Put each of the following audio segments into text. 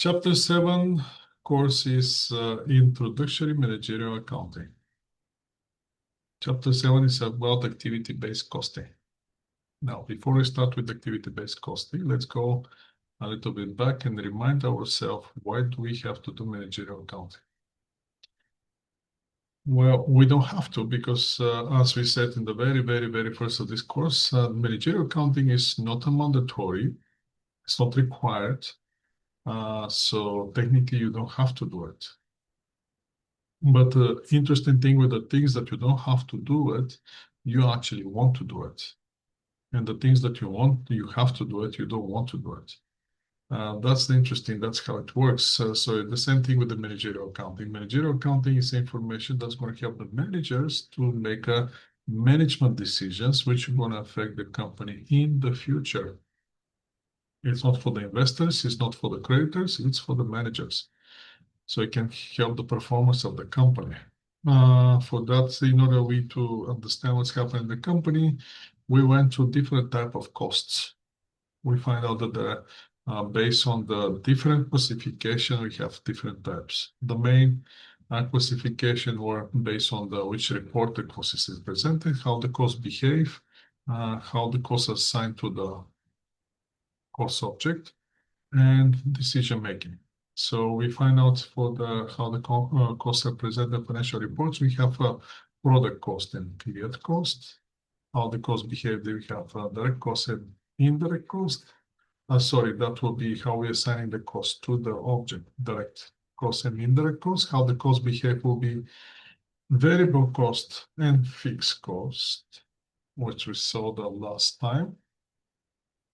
Chapter 7 course is Introductory Managerial Accounting. Chapter 7 is about activity-based costing. Now, before we start with activity-based costing, let's go a little bit back and remind ourselves, why do we have to do managerial accounting? Well, we don't have to because, as we said in the very first of this course, managerial accounting is not a mandatory, it's not required. So technically, you don't have to do it. But the interesting thing with the things that you don't have to do it, you actually want to do it. And the things that you have to do it, you don't want to do it. That's the interesting, that's how it works. So the same thing with the managerial accounting. Managerial accounting is information that's going to help the managers to make management decisions, which are going to affect the company in the future. It's not for the investors, it's not for the creditors, it's for the managers. So it can help the performance of the company. For that, in order to understand what's happening in the company, we went to different type of costs. We find out that based on the different classification, we have different types. The main classification were based on which report the cost is presented, how the costs behave, how the costs are assigned to the cost object, and decision making. So we find out for how the costs are presented in financial reports. We have product cost and period cost. How the costs behave, we have direct cost and indirect cost. Sorry, that will be how we're assigning the cost to the object, direct cost and indirect cost. How the costs behave will be variable cost and fixed cost, which we saw the last time.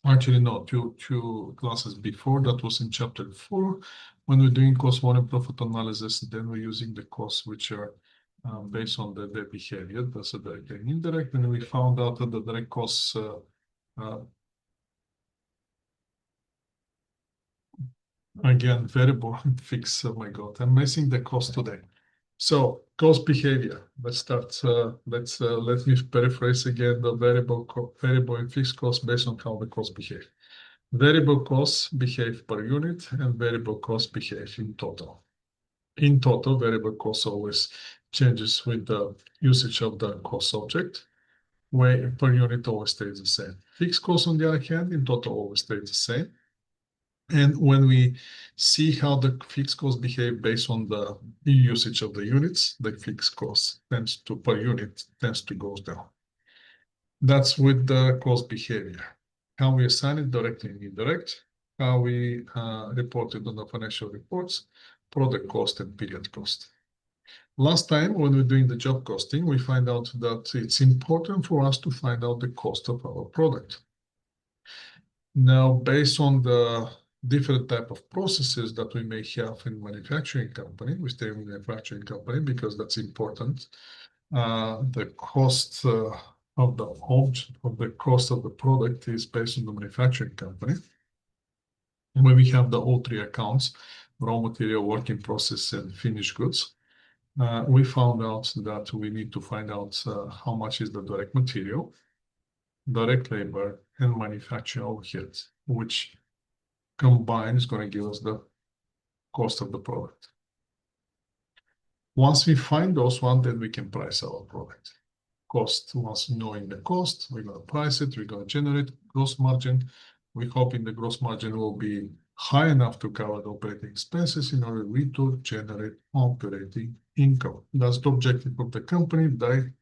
Actually, no, two classes before. That was in chapter 4. When we're doing cost volume profit analysis, then we're using the costs which are based on their behavior. That's a direct and indirect. And we found out that the direct costs, again, variable and fixed. Oh my God, I'm missing the cost today. So cost behavior. Let's start. Let me paraphrase again the variable and fixed cost based on how the costs behave. Variable costs behave per unit and variable costs behave in total. In total, variable cost always changes with the usage of the cost object, where per unit always stays the same. Fixed cost, on the other hand, in total always stays the same. And when we see how the fixed costs behave based on the usage of the units, the fixed cost per unit tends to go down. That's with the cost behavior. How we assign it directly and indirect, how we report it on the financial reports, product cost and period cost. Last time, when we're doing the job costing, we find out that it's important for us to find out the cost of our product. Now, based on the different type of processes that we may have in manufacturing company, we stay in manufacturing company because that's important. The cost of the object, of the cost of the product is based on the manufacturing company. When we have the all three accounts, raw material, work in process, and finished goods, we found out that we need to find out how much is the direct material, direct labor, and manufacturing overhead, which combined is going to give us the cost of the product. Once we find those one, then we can price our product. Cost, once knowing the cost, we're going to price it, we're going to generate gross margin. We're hoping the gross margin will be high enough to cover the operating expenses in order to generate operating income. That's the objective of the company.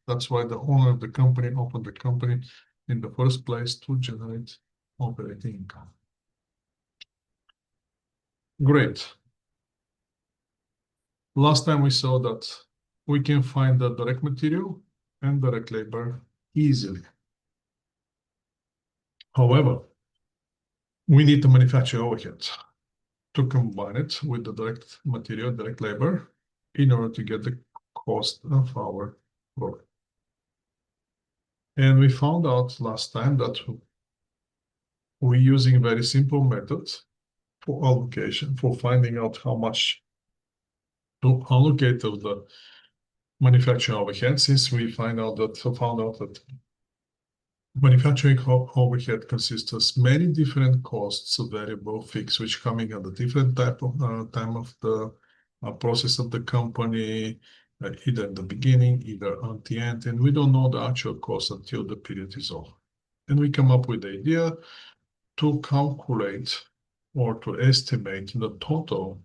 That's why the owner of the company opened the company in the first place, to generate operating income. Great. Last time we saw that we can find the direct material and direct labor easily. However, we need to manufacture overhead to combine it with the direct material, direct labor, in order to get the cost of our product. And we found out last time that we're using very simple methods for allocation, for finding out how much to allocate of the manufacturing overhead, since we found out that Manufacturing overhead consists of many different costs, variable, fixed, which coming at a different type of time of the process of the company, either in the beginning, either at the end, and we don't know the actual cost until the period is over. And we come up with the idea to calculate or to estimate the total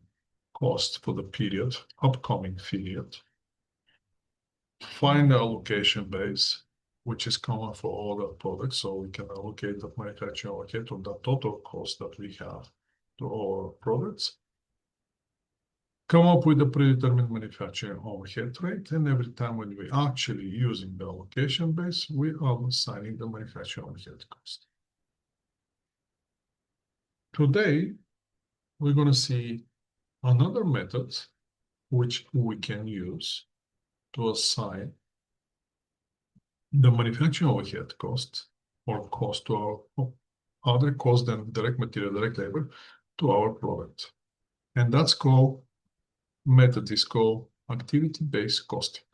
cost for the period, upcoming period, find the allocation base, which is common for all the products. So we can allocate the manufacturing overhead on the total cost that we have to all products. Come up with a predetermined manufacturing overhead rate. And every time when we're actually using the allocation base, we are assigning the manufacturing overhead cost. Today, we're going to see another method which we can use to assign the manufacturing overhead cost or cost to our other cost than direct material, direct labor to our product. And that's called, method is called activity-based costing,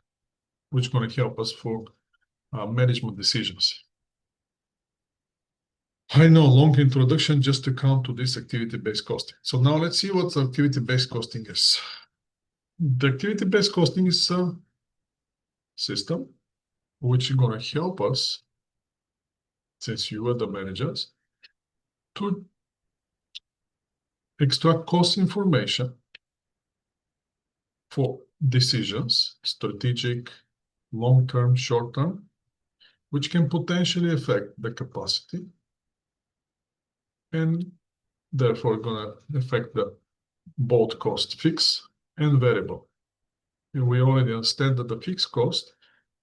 which is going to help us for management decisions. I know, long introduction just to come to this activity-based costing. So now let's see what activity-based costing is. The activity-based costing is a system which is going to help us, since you are the managers, to extract cost information for decisions, strategic, long-term, short-term, which can potentially affect the capacity and therefore going to affect the both cost fixed and variable. And we already understand that the fixed cost,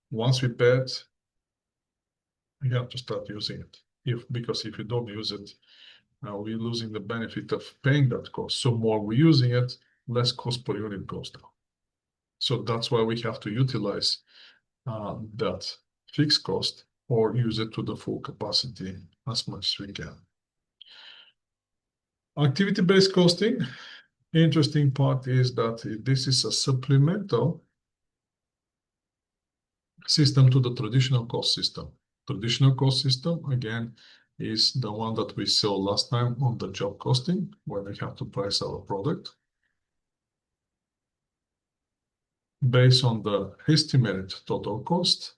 once we pay it, we have to start using it. Because if you don't use it, we're losing the benefit of paying that cost. So more we're using it, less cost per unit goes down. So that's why we have to utilize that fixed cost or use it to the full capacity as much as we can. Activity-based costing, interesting part is that this is a supplemental system to the traditional cost system. Traditional cost system, again, is the one that we saw last time on the job costing, where we have to price our product based on the estimated total cost,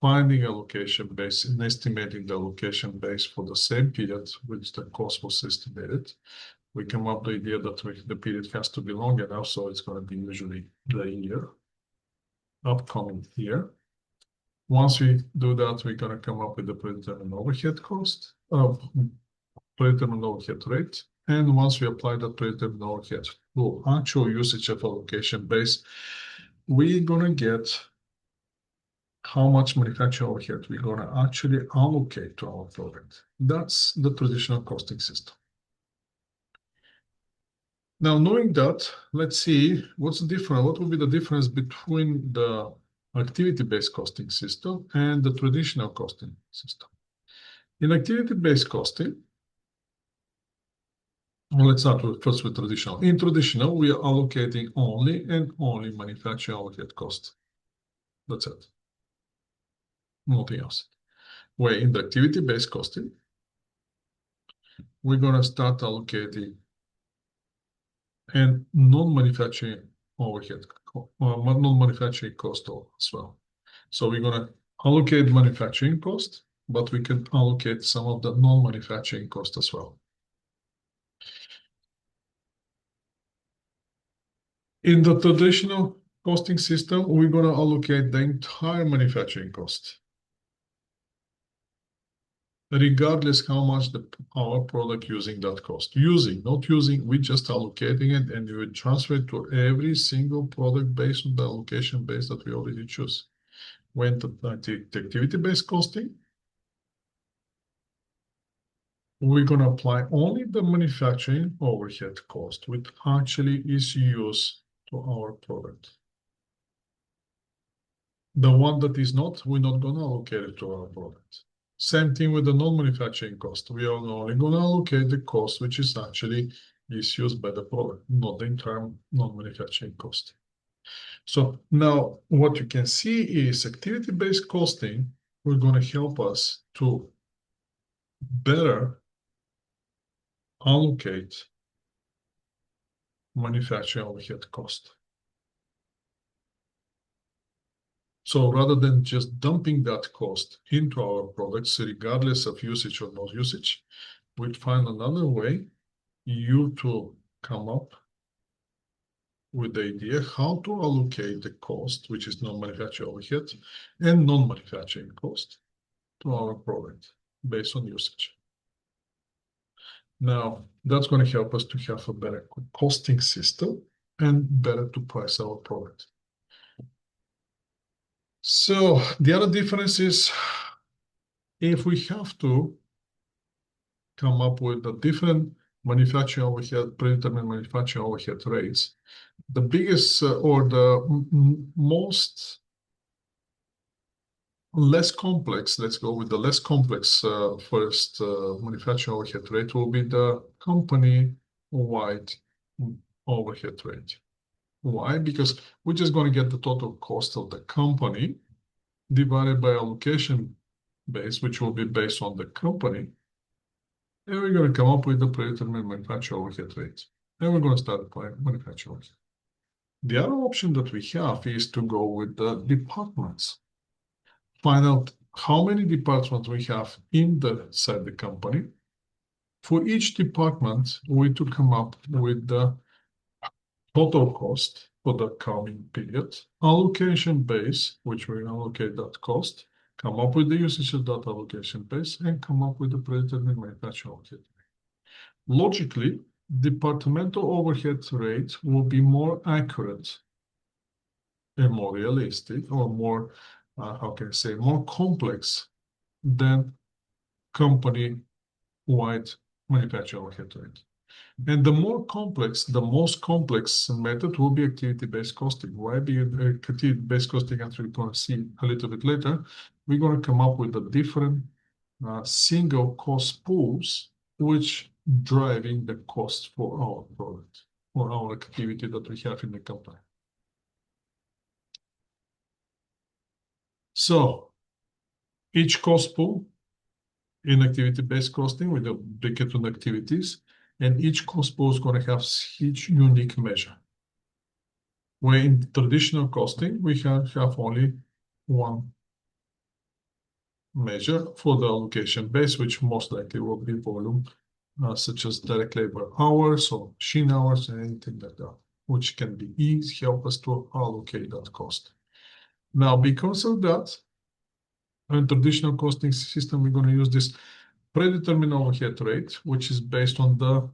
finding allocation base and estimating the allocation base for the same period which the cost was estimated. We come up with the idea that the period has to be long enough, so it's going to be usually the year, upcoming year. Once we do that, we're going to come up with the predetermined overhead cost, predetermined overhead rate. And once we apply that predetermined overhead to actual usage of allocation base, we're going to get how much manufacturing overhead we're going to actually allocate to our product. That's the traditional costing system. Now, knowing that, let's see what's the difference. What will be the difference between the activity-based costing system and the traditional costing system? In activity-based costing, well, let's start first with traditional. In traditional, we are allocating only and only manufacturing overhead cost. That's it. Nothing else. Where in the activity-based costing, we're going to start allocating and non-manufacturing overhead, non-manufacturing cost as well. So we're going to allocate manufacturing cost, but we can allocate some of the non-manufacturing cost as well. In the traditional costing system, we're going to allocate the entire manufacturing cost, regardless how much our product using that cost. Not using, we're just allocating it, and we will transfer it to every single product based on the allocation base that we already choose. When the activity-based costing, we're going to apply only the manufacturing overhead cost, which actually is used to our product. The one that is not, we're not going to allocate it to our product. Same thing with the non-manufacturing cost. We are only going to allocate the cost which is actually used by the product, not the entire non-manufacturing cost. So now what you can see is activity-based costing who are going to help us to better allocate manufacturing overhead cost. So rather than just dumping that cost into our products, regardless of usage or no usage, we'd find another way you to come up with the idea how to allocate the cost, which is non-manufacturing overhead and non-manufacturing cost, to our product based on usage. Now, that's going to help us to have a better costing system and better to price our product. So the other difference is if we have to come up with a different manufacturing overhead, predetermined manufacturing overhead rates, the biggest or the most less complex, let's go with the less complex first manufacturing overhead rate will be the company-wide overhead rate. Why? Because we're just going to get the total cost of the company divided by allocation base, which will be based on the company. And we're going to come up with the predetermined manufacturing overhead rate. And we're going to start applying manufacturing overhead. The other option that we have is to go with the departments. Find out how many departments we have inside the company. For each department, we to come up with the total cost for the coming period, allocation base, which we allocate that cost, come up with the usage of that allocation base, and come up with the predetermined manufacturing overhead. Logically, departmental overhead rate will be more accurate and more realistic, or more, how can I say, more complex than company-wide manufacturing overhead rate. And the more complex, the most complex method will be activity-based costing. Why? Because activity-based costing, as we're going to see a little bit later, we're going to come up with a different single cost pools, which driving the cost for our product or our activity that we have in the company. So each cost pool in activity-based costing with the break on activities, and each cost pool is going to have each unique measure. Where in traditional costing, we have only one measure for the allocation base, which most likely will be volume, such as direct labor hours or machine hours and anything like that, which can be easy, help us to allocate that cost. Now, because of that, in traditional costing system, we're going to use this predetermined overhead rate, which is based on the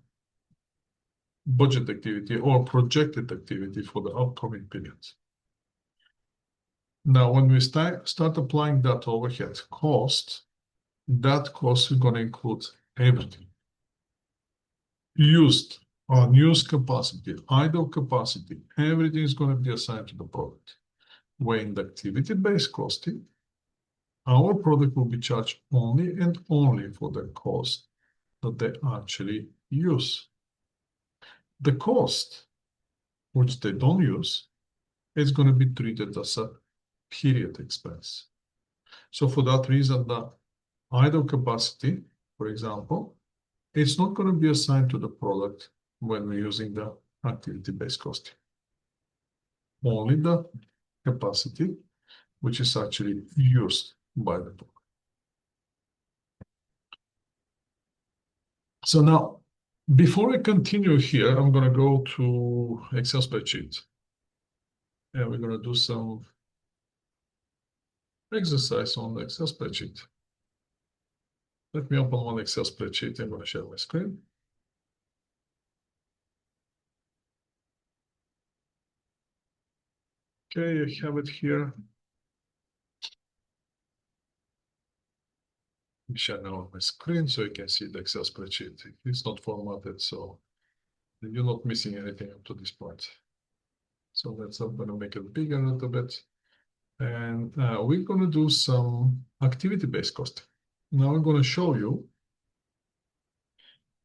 budget activity or projected activity for the upcoming period. Now, when we start applying that overhead cost, that cost is going to include everything. Used, unused capacity, idle capacity, everything is going to be assigned to the product. Where in the activity-based costing, our product will be charged only and only for the cost that they actually use. The cost, which they don't use, is going to be treated as a period expense. So for that reason, the idle capacity, for example, it's not going to be assigned to the product when we're using the activity-based costing. Only the capacity, which is actually used by the product. So now, before I continue here, I'm going to go to Excel spreadsheet. And we're going to do some exercise on the Excel spreadsheet. Let me open one Excel spreadsheet. I'm going to share my screen. Okay, I have it here. Let me share now my screen so you can see the Excel spreadsheet. It's not formatted, so you're not missing anything up to this point. So I'm going to make it bigger a little bit. And we're going to do some activity-based costing. Now I'm going to show you,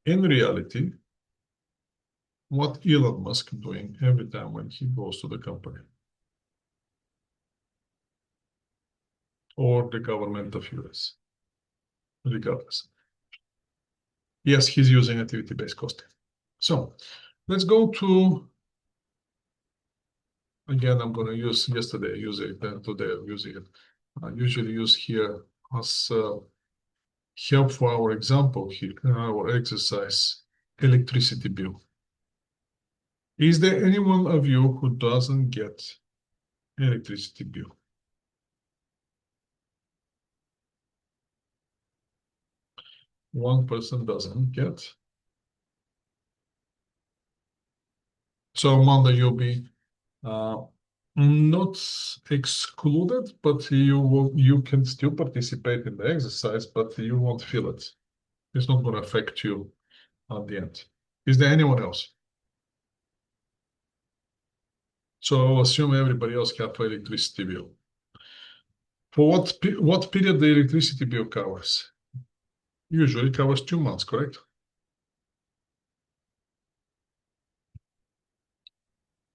in reality, what Elon Musk is doing every time when he goes to the company. or the government of US, regardless. Yes, he's using activity-based costing. So let's go to, again, I'm going to use yesterday, use it, then today I'm using it. I usually use here as help for our example here, our exercise, electricity bill. Is there anyone of you who doesn't get electricity bill? One person doesn't get. So Monday you'll be not excluded, but you can still participate in the exercise, but you won't feel it. It's not going to affect you at the end. Is there anyone else? So I'll assume everybody else have electricity bill. For what period the electricity bill covers? Usually covers 2 months, correct?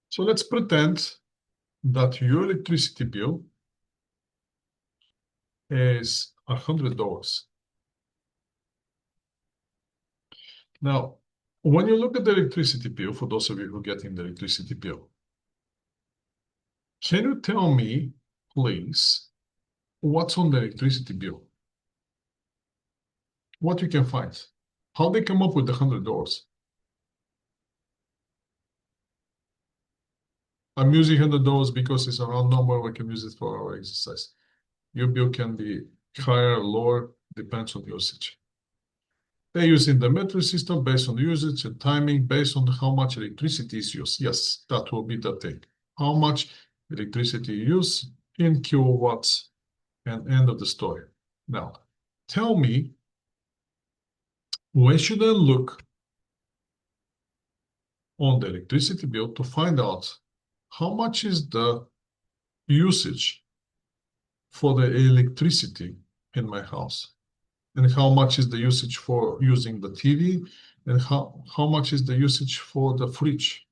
So let's pretend that your electricity bill is $100. Now, when you look at the electricity bill, for those of you who get in the electricity bill, can you tell me, please, what's on the electricity bill? What you can find? How they come up with the $100? I'm using $100 because it's a round number. We can use it for our exercise. Your bill can be higher or lower, depends on usage. They're using the metric system based on the usage and timing based on how much electricity is used. Yes, that will be the thing. How much electricity you use in kilowatts, and end of the story. Now, tell me, where should I look on the electricity bill to find out how much is the usage for the electricity in my house? And how much is the usage for using the TV? And how much is the usage for the fridge?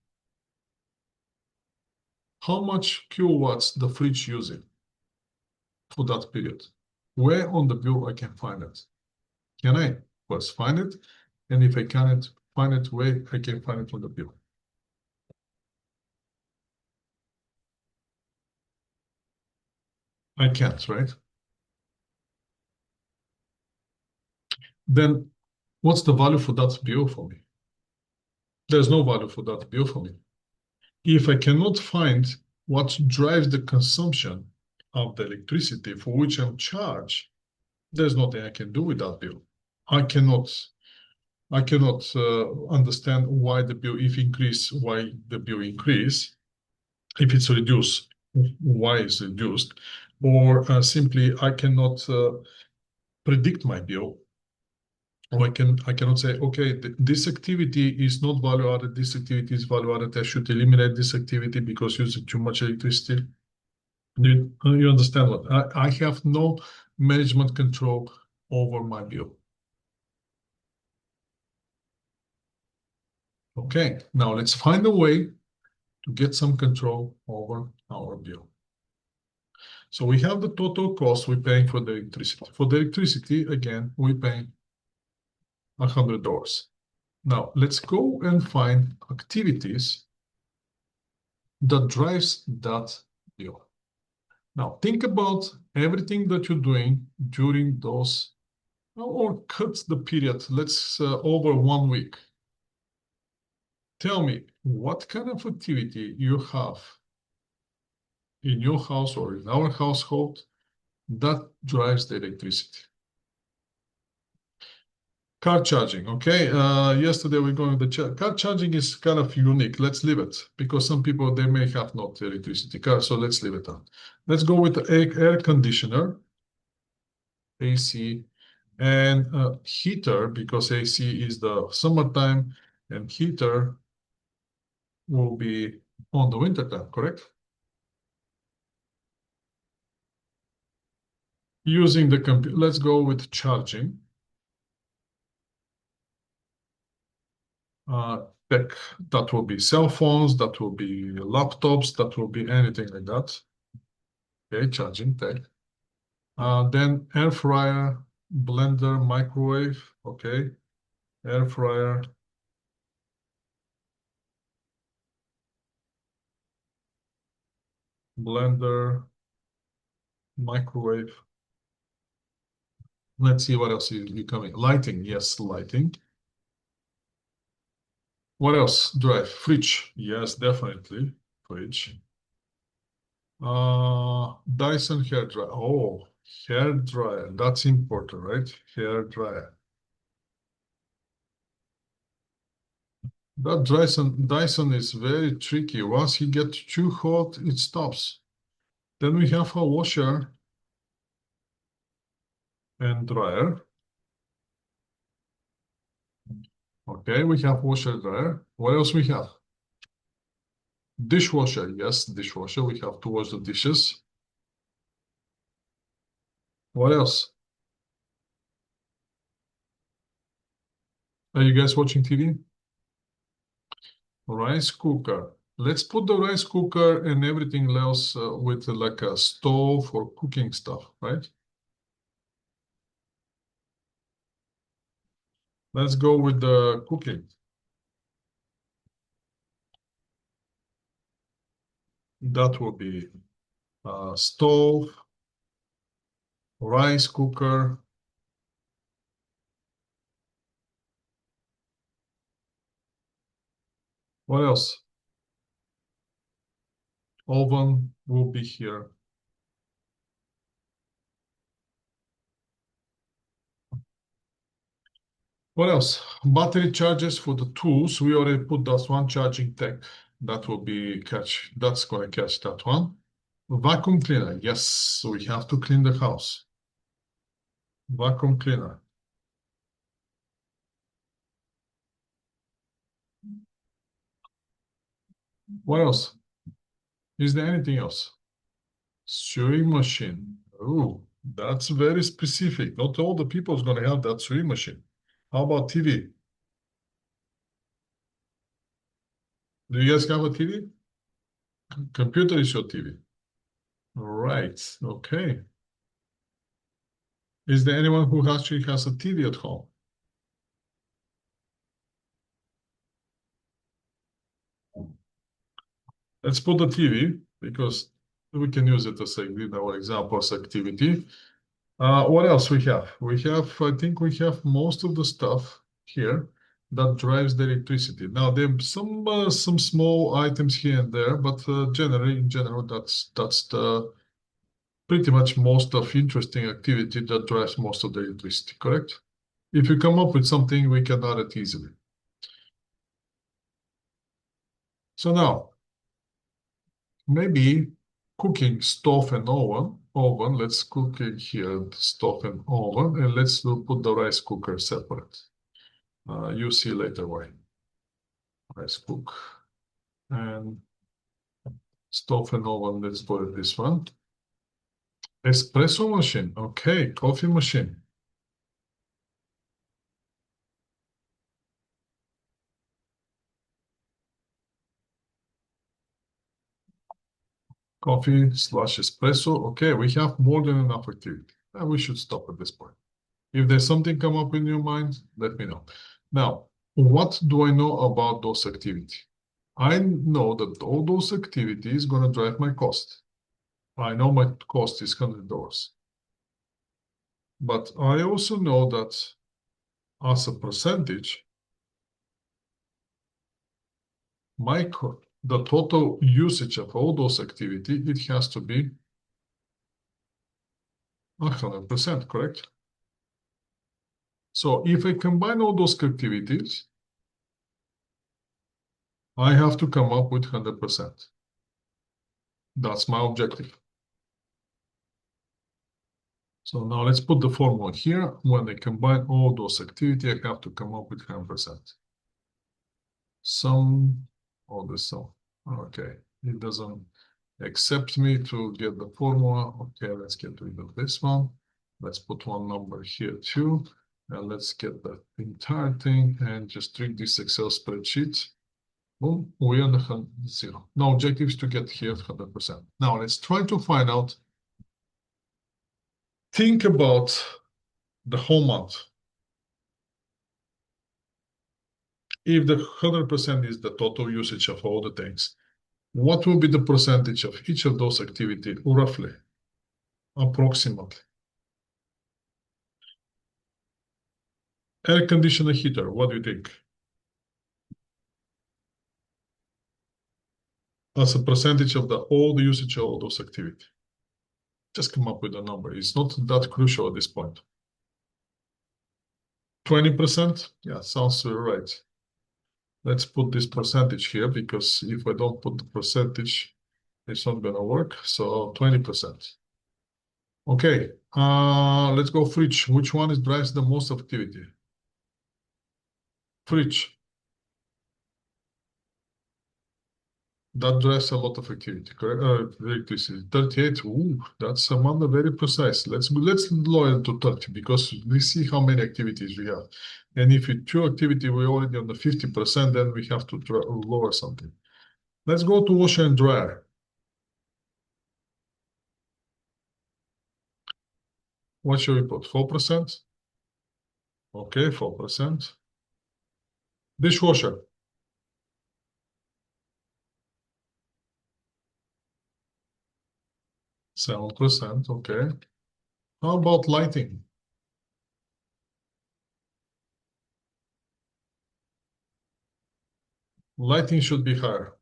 How much kilowatts the fridge using for that period? Where on the bill I can find it? Can I first find it? And if I cannot find it, where I can find it on the bill? I can't, right? Then what's the value for that bill for me? There's no value for that bill for me. If I cannot find what drives the consumption of the electricity for which I'm charged, there's nothing I can do with that bill. I cannot understand why the bill, if increase, why the bill increase. If it's reduced, why it's reduced, or simply I cannot predict my bill. Or I cannot say, okay, this activity is not value added, this activity is value added, I should eliminate this activity because using too much electricity. You understand what? I have no management control over my bill. Okay, now let's find a way to get some control over our bill. So we have the total cost we're paying for the electricity. For the electricity, again, we pay $100. Now let's go and find activities that drives that bill. Now think about everything that you're doing during those, or cut the period, let's over 1 week. Tell me what kind of activity you have in your house or in our household that drives the electricity. Car charging, okay. Yesterday we're going to the car charging is kind of unique. Let's leave it because some people they may have not electricity car, so let's leave it on. Let's go with the air conditioner, AC, and heater because AC is the summertime and heater will be on the winter time, correct? Using the computer, let's go with charging. Tech, that will be cell phones, that will be laptops, that will be anything like that. Okay, charging tech. Then air fryer, blender, microwave. Okay. Air fryer, blender, microwave. Let's see what else you coming. Lighting, yes, lighting. What else? Drive, fridge. Yes, definitely, fridge. Dyson hair dryer. Oh, hair dryer. That's important, right? Hair dryer. That Dyson is very tricky. Once he gets too hot, it stops. Then we have a washer and dryer. Okay, we have washer dryer. What else we have? Dishwasher. Yes, dishwasher. We have to wash the dishes. What else? Are you guys watching TV? Rice cooker. Let's put the rice cooker and everything else with like a stove for cooking stuff, right? Let's go with the cooking. That will be stove, rice cooker. What else? Oven will be here. What else? Battery chargers for the tools. We already put that one charging tech. That will be catch. That's going to catch that one. Vacuum cleaner. Yes, we have to clean the house. Vacuum cleaner. What else? Is there anything else? Sewing machine. Oh, that's very specific. Not all the people is going to have that sewing machine. How about TV? Do you guys have a TV? Computer is your TV. Right. Okay. Is there anyone who actually has a TV at home? Let's put the TV because we can use it as our example as activity. What else we have? I think we have most of the stuff here that drives the electricity. Now there are some small items here and there, but in general, that's the pretty much most of interesting activity that drives most of the electricity. Correct? If you come up with something, we can add it easily. So now maybe cooking stove and oven. Oven. Let's cook it here, stove and oven, and let's put the rice cooker separate. You see later why. Rice cook and stove and oven. Let's put it this one. Espresso machine. Okay, coffee machine. Coffee slash espresso. Okay, we have more than enough activity. And we should stop at this point. If there's something come up in your mind, let me know. Now, what do I know about those activities? I know that all those activities going to drive my cost. I know my cost is $100. But I also know that as a percentage, the total usage of all those activities, it has to be 100%, correct? So if I combine all those activities, I have to come up with 100%. That's my objective. So now let's put the formula here. When I combine all those activities, I have to come up with 100%. Sum, all the sum. Okay, it doesn't accept me to get the formula. Okay, let's get rid of this one. Let's put one number here too. And let's get the entire thing and just trick this Excel spreadsheet. Boom, we are on zero. Now objective is to get here 100%. Now let's try to find out Think about the whole month. If the 100% is the total usage of all the things, what will be the percentage of each of those activity roughly, approximately? Air conditioner heater, what do you think? As a percentage of the all the usage of all those activity. Just come up with a number. It's not that crucial at this point. 20%? Yeah, sounds right. Let's put this percentage here because if I don't put the percentage, it's not gonna work. So 20%. Okay, let's go fridge. Which one is drives the most activity? Fridge. That drives a lot of activity, correct? Electricity. 38. Ooh, that's Amanda very precise. Let's lower it to 30 because we see how many activities we have. And if it's two activity, we're already on the 50%, then we have to lower something. Let's go to washer and dryer. What should we put? 4%? Okay, 4%. Dishwasher, 7%. Okay. How about lighting? Lighting should be higher.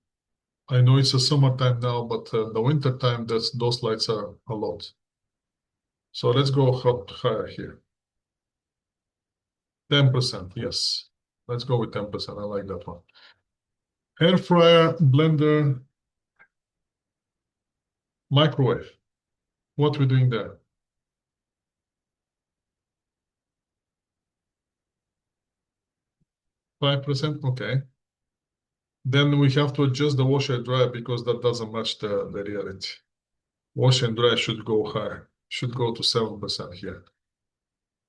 I know it's a summertime now, but the winter time, those lights are a lot. So let's go higher here. 10%, yes. Let's go with 10%. I like that one. Air fryer, blender, microwave. What we doing there? 5%? Okay. Then we have to adjust the washer and dryer because that doesn't match the reality. Wash and dry should go higher. Should go to 7% here.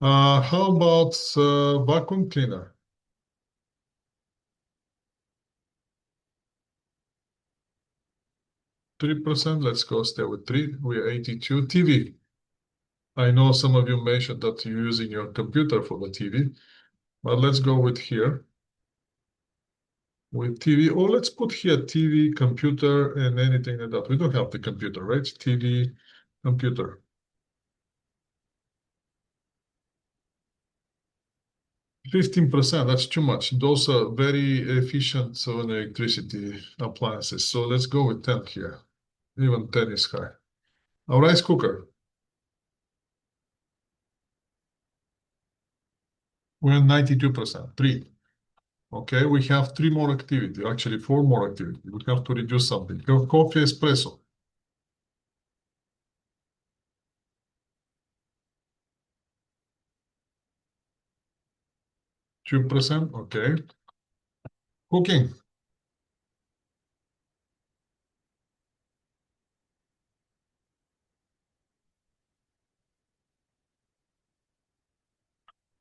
How about vacuum cleaner? 3%. Let's go stay with 3. We're 82. TV. I know some of you mentioned that you're using your computer for the TV, but let's go with here. With TV, or let's put here TV, computer, and anything like that. We don't have the computer, right? TV, computer. 15%, that's too much. Those are very efficient on electricity appliances. So let's go with 10 here. Even 10 is high. A rice cooker. We're 92%, 3. Okay, we have 3 more activity, actually 4 more activity. We have to reduce something. Coffee, espresso. 2%, okay. Cooking,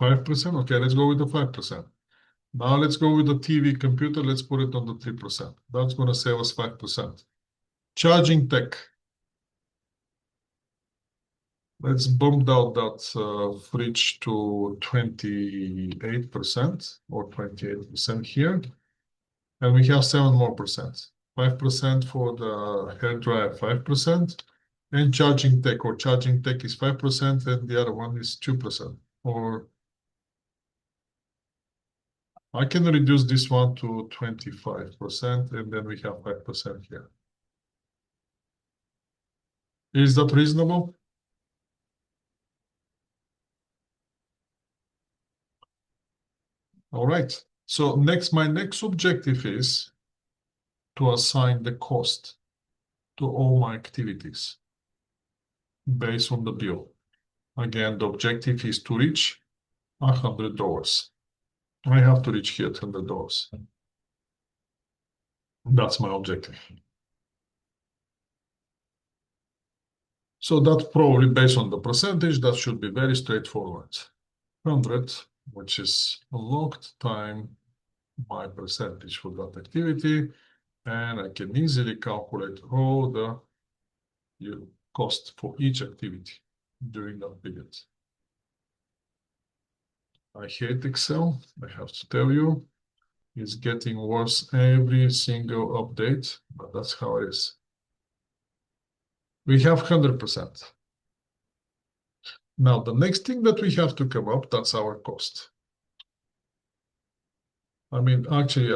5%, okay, let's go with the 5%. Now let's go with the TV computer. Let's put it on the 3%. That's going to save us 5%. Charging tech. Let's bump down that fridge to 28% or 28% here. And we have 7 more percent. 5% for the hair dryer, 5%. And charging tech or charging tech is 5% and the other one is 2%. Or I can reduce this one to 25% and then we have 5% here. Is that reasonable? All right. So my next objective is to assign the cost to all my activities based on the bill. Again, the objective is to reach $100. I have to reach here $100. That's my objective. So that's probably based on the percentage. That should be very straightforward. 100, which is locked time my percentage for that activity. And I can easily calculate all the cost for each activity. during that period. I hate Excel, I have to tell you. It's getting worse every single update, but that's how it is. We have 100%. Now, the next thing that we have to come up, that's our cost. I mean, actually,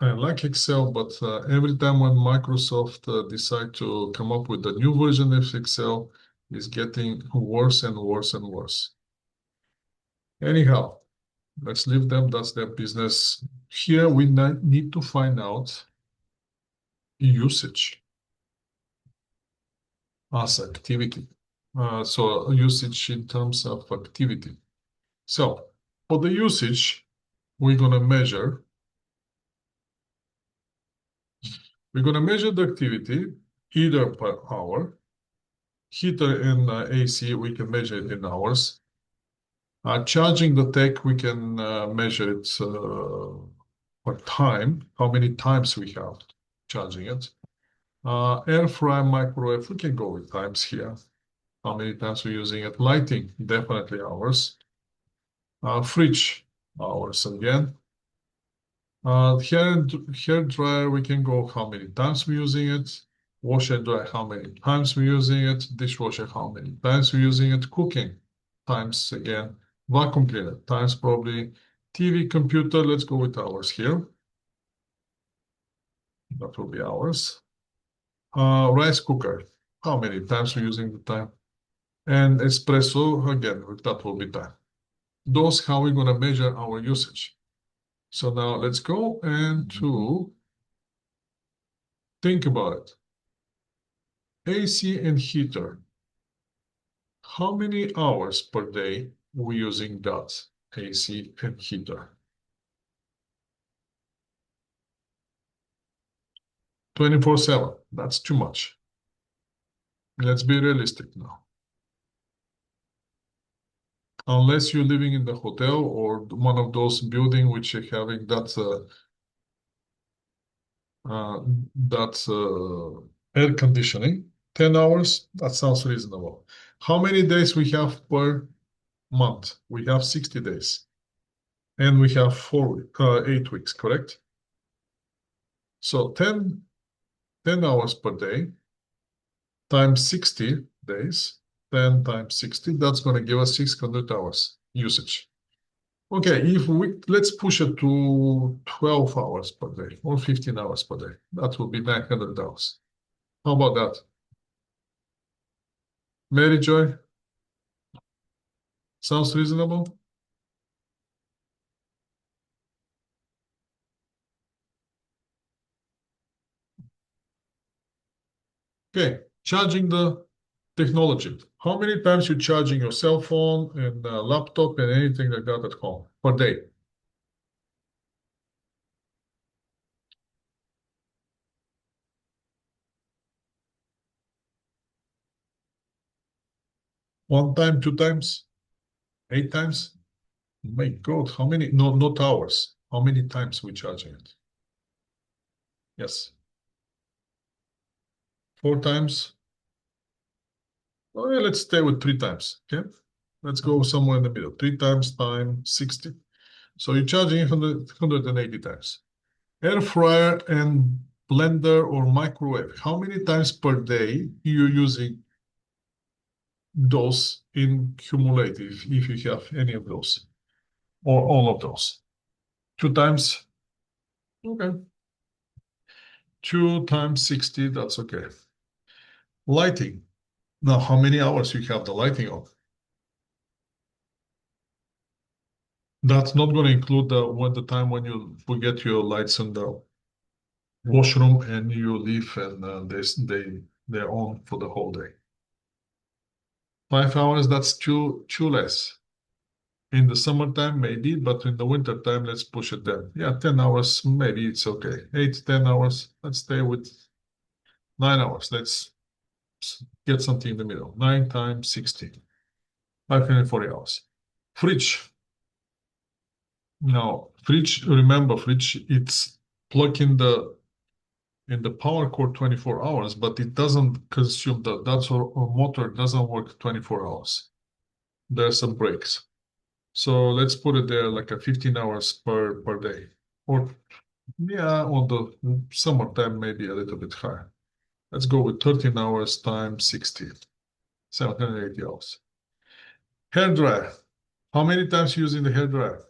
I like Excel, but every time when Microsoft decide to come up with a new version of Excel, it's getting worse and worse and worse. Anyhow, let's leave them. That's their business. Here we need to find out usage as activity. So usage in terms of activity. So for the usage, we're gonna measure. We're gonna measure the activity either per hour. Heater and AC, we can measure it in hours. Charging the tech, we can measure it per time, how many times we have charging it. Air fryer, microwave, we can go with times here. How many times we're using it. Lighting, definitely hours. Fridge, hours again. Hair dryer, we can go how many times we're using it. Washer and dryer, how many times we're using it. Dishwasher, how many times we're using it. Cooking, times again. Vacuum cleaner, times probably. TV, computer, let's go with hours here. That will be hours. Rice cooker, how many times we're using the time. And espresso, again, that will be time. Those how we're gonna measure our usage. So now let's go and to think about it. AC and heater. How many hours per day we using that AC and heater? 24/7. That's too much. Let's be realistic now. Unless you're living in the hotel or one of those buildings which are having uh, air conditioning, 10 hours, that sounds reasonable. How many days we have per month? We have 60 days. And we have 8 weeks, correct? So 10 hours per day times 60 days, 10 times 60, that's going to give us 600 hours usage. Okay, let's push it to 12 hours per day or 15 hours per day. That will be 900 hours. How about that? Mary Joy, sounds reasonable? Okay, charging the technology. How many times you charging your cell phone and laptop and anything like that at home per day? One time, two times, 8 times? My God, how many? No, not hours. How many times we charging it? Yes, 4 times. Oh, yeah, let's stay with 3 times. Okay, let's go somewhere in the middle. 3 times time 60. So you're charging 180 times. Air fryer and blender or microwave. How many times per day you're using those in cumulative if you have any of those or all of those? 2 times. Okay. 2 times 60, that's okay. Lighting. Now, how many hours you have the lighting on? That's not going to include the time when you forget your lights in the washroom and you leave and they're on for the whole day. 5 hours, that's too less. In the summertime, maybe, but in the winter time, let's push it down. Yeah, 10 hours, maybe it's okay. 8, 10 hours, let's stay with 9 hours. Let's get something in the middle. 9 times 60, 540 hours. Fridge. Now, fridge, remember, fridge, it's plugging the in the power core 24 hours, but it doesn't consume that motor doesn't work 24 hours. There's some breaks. So let's put it there like a 15 hours per day. Or yeah, on the summertime, maybe a little bit higher. Let's go with 13 hours times 60, 780 hours. Hair dryer. How many times you using the hair dryer?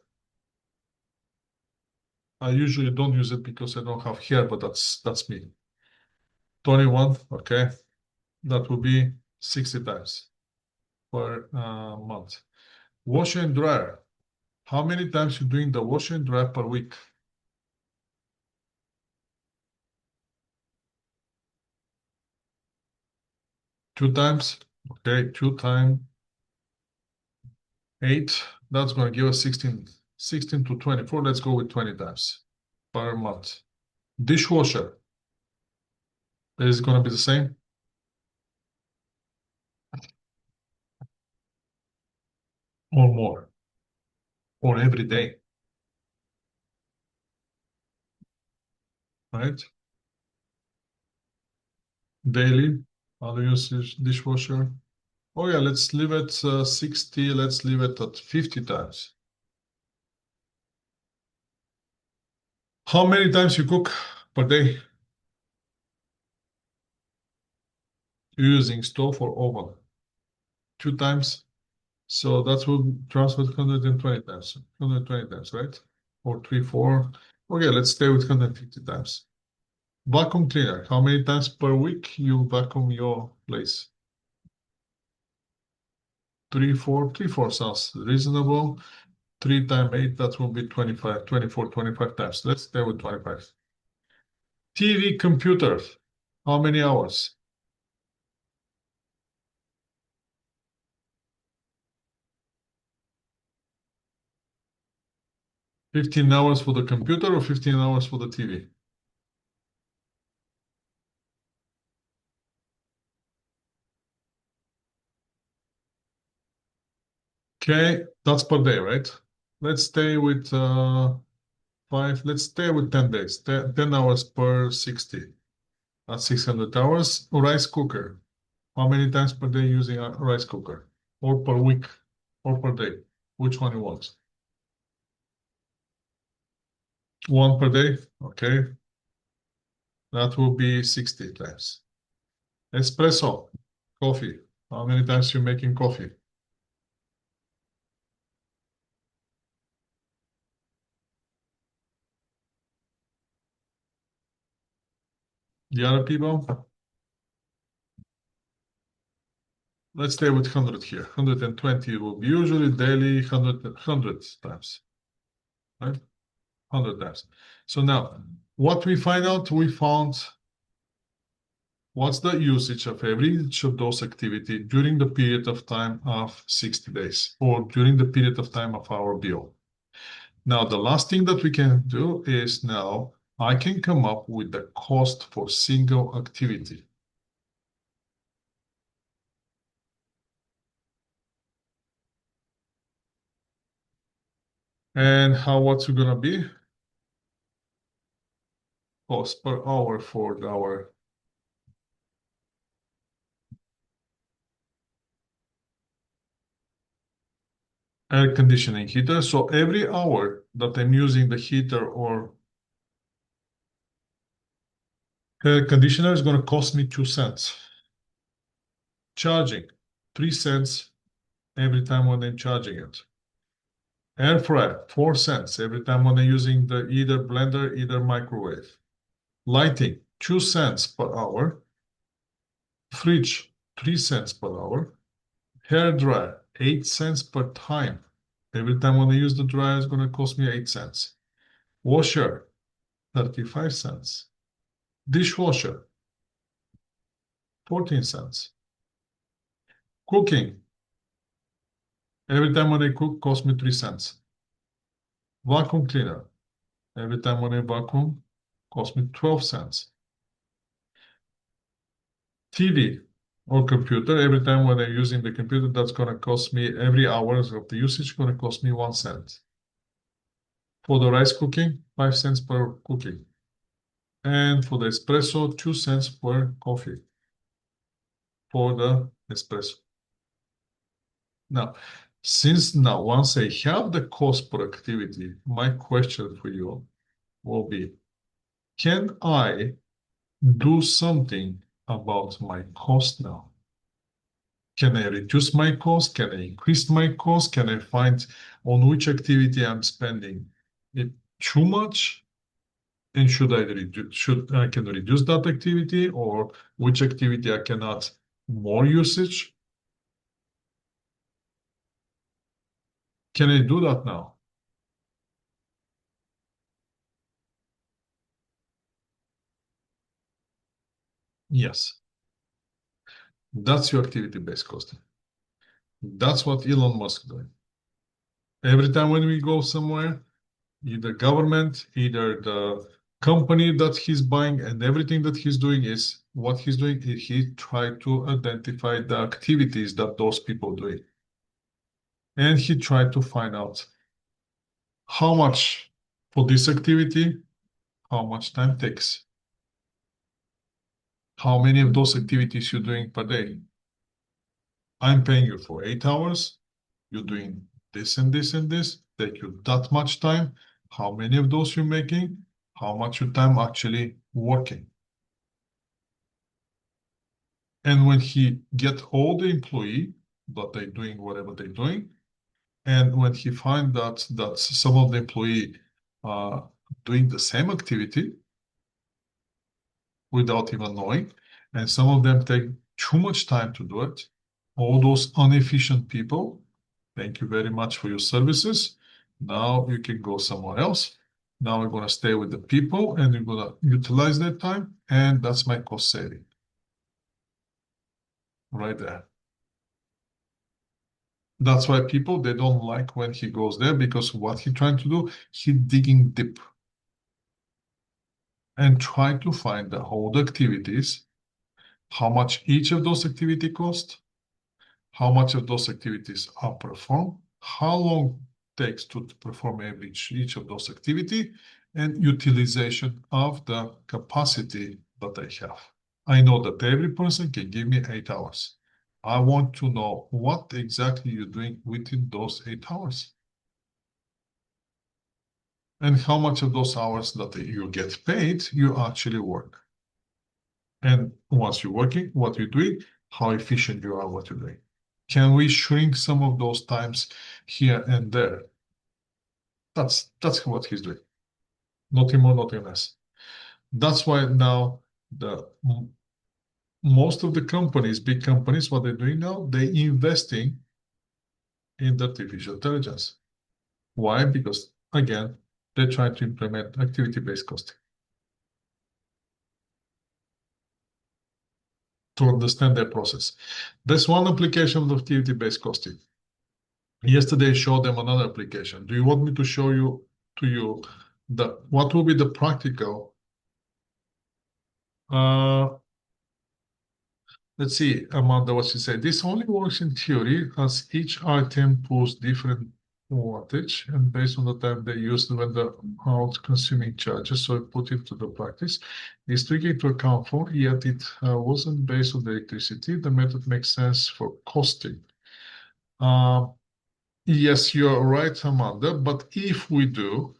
I usually don't use it because I don't have hair, but that's me. 21, okay. That would be 60 times per month. Washer and dryer. How many times you doing the washer and dryer per week? 2 times. Okay, 2 times 8. That's going to give us 16, 16 to 24. Let's go with 20 times per month. Dishwasher. Is it going to be the same? Or more? Or every day? Right? Daily. How do you use dishwasher? Oh yeah, let's leave it 60. Let's leave it at 50 times. How many times you cook per day using stove or oven? 2 times. So that would transfer 120 times. 120 times, right? Or 3, 4. Okay, let's stay with 150 times. Vacuum cleaner. How many times per week you vacuum your place? 3, 4. 3, 4 sounds reasonable. 3 times 8, that will be 25, 24, 25 times. Let's stay with 25. TV computer. How many hours? 15 hours for the computer or 15 hours for the TV? Okay, that's per day, right? Let's stay with 5. Let's stay with 10 days. 10 hours per 60. That's 600 hours. Rice cooker. How many times per day using a rice cooker? Or per week? Or per day? Which one you want? One per day? Okay. That will be 60 times. Espresso. Coffee. How many times you making coffee? The other people? Let's stay with 100 here. 120 will be usually daily 100 times, right? 100 times. So now, what we find out, we found what's the usage of every each of those activity during the period of time of 60 days or during the period of time of our bill. Now, the last thing that we can do is now I can come up with the cost for single activity. And how what's it gonna be? Cost per hour for our air conditioning heater. So every hour that I'm using the heater or air conditioner is going to cost me 2 cents. Charging, 3 cents every time when I'm charging it. Air fryer, 4 cents every time when I'm using the either blender, either microwave. Lighting, 2 cents per hour. Fridge, 3 cents per hour. Hair dryer, 8 cents per time. Every time when I use the dryer, it's going to cost me 8 cents. Washer, 35 cents. Dishwasher, 14 cents. Cooking, every time when I cook, cost me 3 cents. Vacuum cleaner, every time when I vacuum, cost me 12 cents. TV or computer, every time when I'm using the computer, that's going to cost me every hour of the usage, going to cost me 1 cent. For the rice cooking, 5 cents per cooking. And for the espresso, 2 cents per coffee for the espresso. Now, once I have the cost per activity, my question for you will be, can I do something about my cost now? Can I reduce my cost? Can I increase my cost? Can I find on which activity I'm spending it too much? And should I can reduce that activity, or which activity I cannot more usage? Can I do that now? Yes. That's your activity-based costing. That's what Elon Musk doing. Every time when we go somewhere, either government, either the company that he's buying, and everything that he's doing is what he's doing is he tried to identify the activities that those people doing. And he tried to find out how much for this activity, how much time takes, how many of those activities you're doing per day. I'm paying you for 8 hours. You're doing this and this and this. Take you that much time. How many of those you're making? How much your time actually working? And when he get all the employee that they doing whatever they're doing, and when he find that some of the employee are doing the same activity without even knowing, and some of them take too much time to do it, all those inefficient people, thank you very much for your services. Now you can go somewhere else. Now we're going to stay with the people and we're going to utilize that time. And that's my cost saving right there. That's why people, they don't like when he goes there, because what he trying to do, he digging deep and try to find the whole activities, how much each of those activity cost, how much of those activities are performed, how long takes to perform each of those activity, and utilization of the capacity that I have. I know that every person can give me 8 hours. I want to know what exactly you're doing within those 8 hours, and how much of those hours that you get paid you actually work. And once you're working, what you're doing, how efficient you are, what you're doing. Can we shrink some of those times here and there? That's what he's doing. Nothing more, nothing less. That's why now the most of the companies, big companies, what they're doing now, they're investing in the artificial intelligence. Why? Because again, they're trying to implement activity-based costing to understand their process. That's one application of activity-based costing. Yesterday, I showed them another application. Do you want me to show you to you the what will be the practical? Uh, let's see, Amanda, what she said. This only works in theory, as each item pulls different wattage, and based on the time they used when the out consuming charges, so I put it to the practice. It's taken into account for, yet it wasn't based on the electricity. The method makes sense for costing. Uh, Yes, you're right, Amanda. But if we do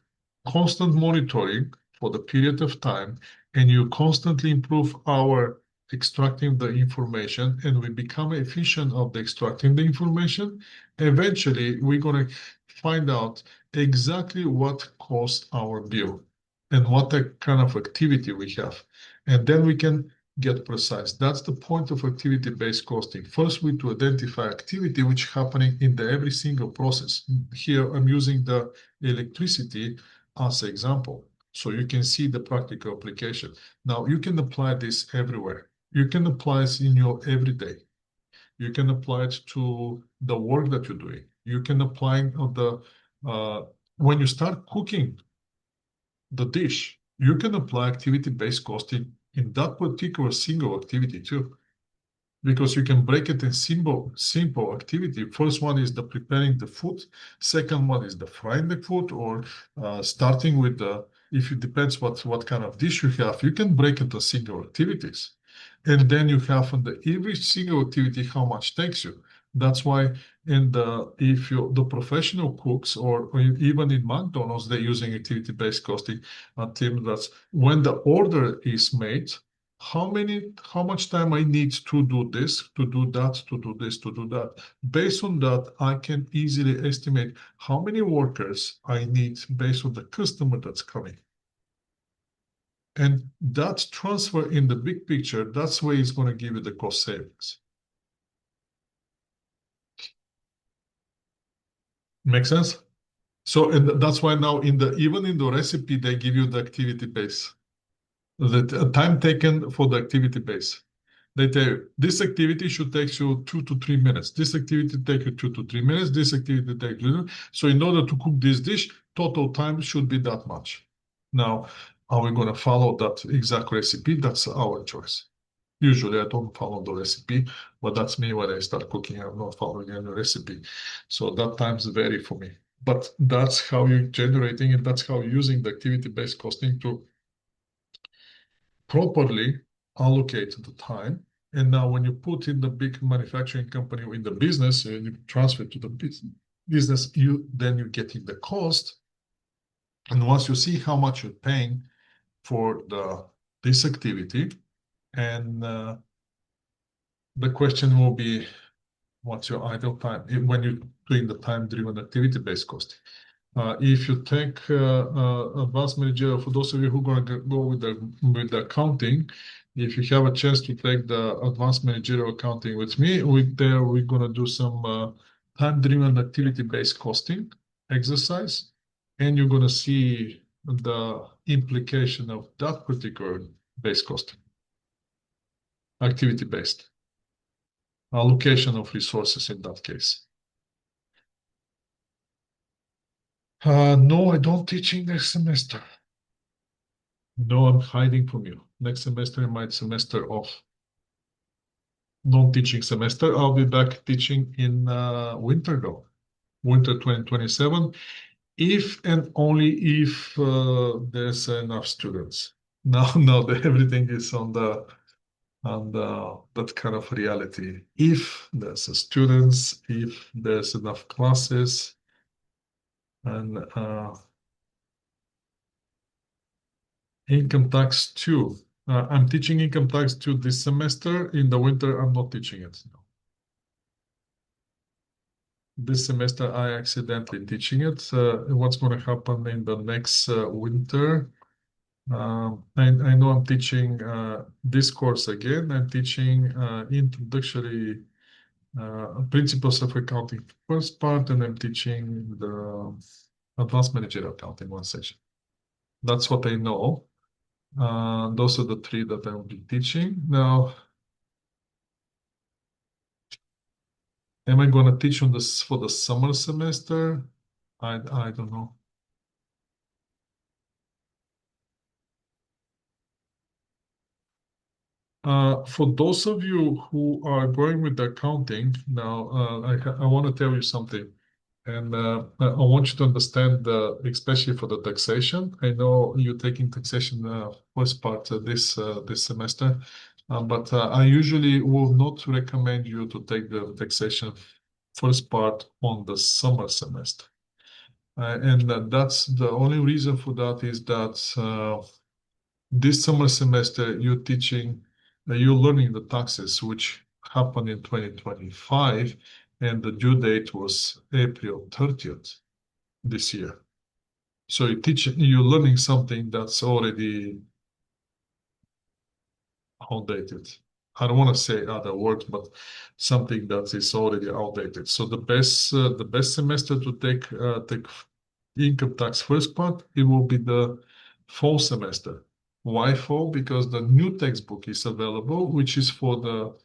constant monitoring for the period of time, and you constantly improve our extracting the information, and we become efficient of the extracting the information, eventually we're going to find out exactly what cost our bill and what the kind of activity we have. And then we can get precise. That's the point of activity-based costing. First, we to identify activity which happening in the every single process. Here, I'm using the electricity as an example, so you can see the practical application. Now, you can apply this everywhere. You can apply this in your everyday. You can apply it to the work that you're doing. You can apply it on the when you start cooking the dish, you can apply activity-based costing in that particular single activity too, because you can break it in simple activity. First one is the preparing the food. Second one is the frying the food, or starting with the if it depends what kind of dish you have, you can break into single activities. And then you have on the every single activity how much takes you. That's why in the if you the professional cooks or even in McDonald's they're using activity-based costing. Tim, that's when the order is made, how much time I need to do this, to do that, to do this, to do that. Based on that, I can easily estimate how many workers I need based on the customer that's coming. And that transfer in the big picture, that's where it's going to give you the cost savings. Make sense? So, and that's why now even in the recipe, they give you the activity base, the time taken for the activity base. They tell you this activity should take you 2 to 3 minutes. This activity take you 2 to 3 minutes. This activity take you. So in order to cook this dish, total time should be that much. Now, are we going to follow that exact recipe? That's our choice. Usually I don't follow the recipe, but that's me when I start cooking. I'm not following any recipe. So that times vary for me. But that's how you're generating it. That's how you're using the activity-based costing to properly allocate the time. And now when you put in the big manufacturing company in the business and you transfer to the business, you're getting the cost. And once you see how much you're paying for this activity, and the question will be, what's your idle time when you're doing the time-driven activity-based costing? If you take advanced managerial, for those of you who are going to go with the accounting, if you have a chance to take the advanced managerial accounting with me, we're going to do some time-driven activity-based costing exercise, and you're going to see the implication of that particular base costing, activity-based allocation of resources in that case. No, I don't teaching next semester. No, I'm hiding from you. Next semester, my semester off. Non-teaching semester. I'll be back teaching in winter though. Winter 2027, if and only if there's enough students. Now that everything is on the that kind of reality. If there's students, if there's enough classes, and income tax 2. I'm teaching income tax 2 this semester. In the winter, I'm not teaching it. No. This semester, I accidentally teaching it. What's going to happen in the next winter? I know I'm teaching this course again. I'm teaching introductory principles of accounting first part, and I'm teaching the advanced managerial accounting one section. That's what I know. Those are the three that I will be teaching. Now, am I going to teach on this for the summer semester? I don't know. For those of you who are going with the accounting, now I want to tell you something, and I want you to understand, especially for the taxation. I know you're taking taxation first part this semester, but I usually will not recommend you to take the taxation first part on the summer semester. And that's the only reason for that is that this summer semester you're learning the taxes which happened in 2025, and the due date was April 30th this year. So you're learning something that's already outdated. I don't want to say other words, but something that is already outdated. So the best semester to take income tax first part, it will be the fall semester. Why fall? Because the new textbook is available, which is for the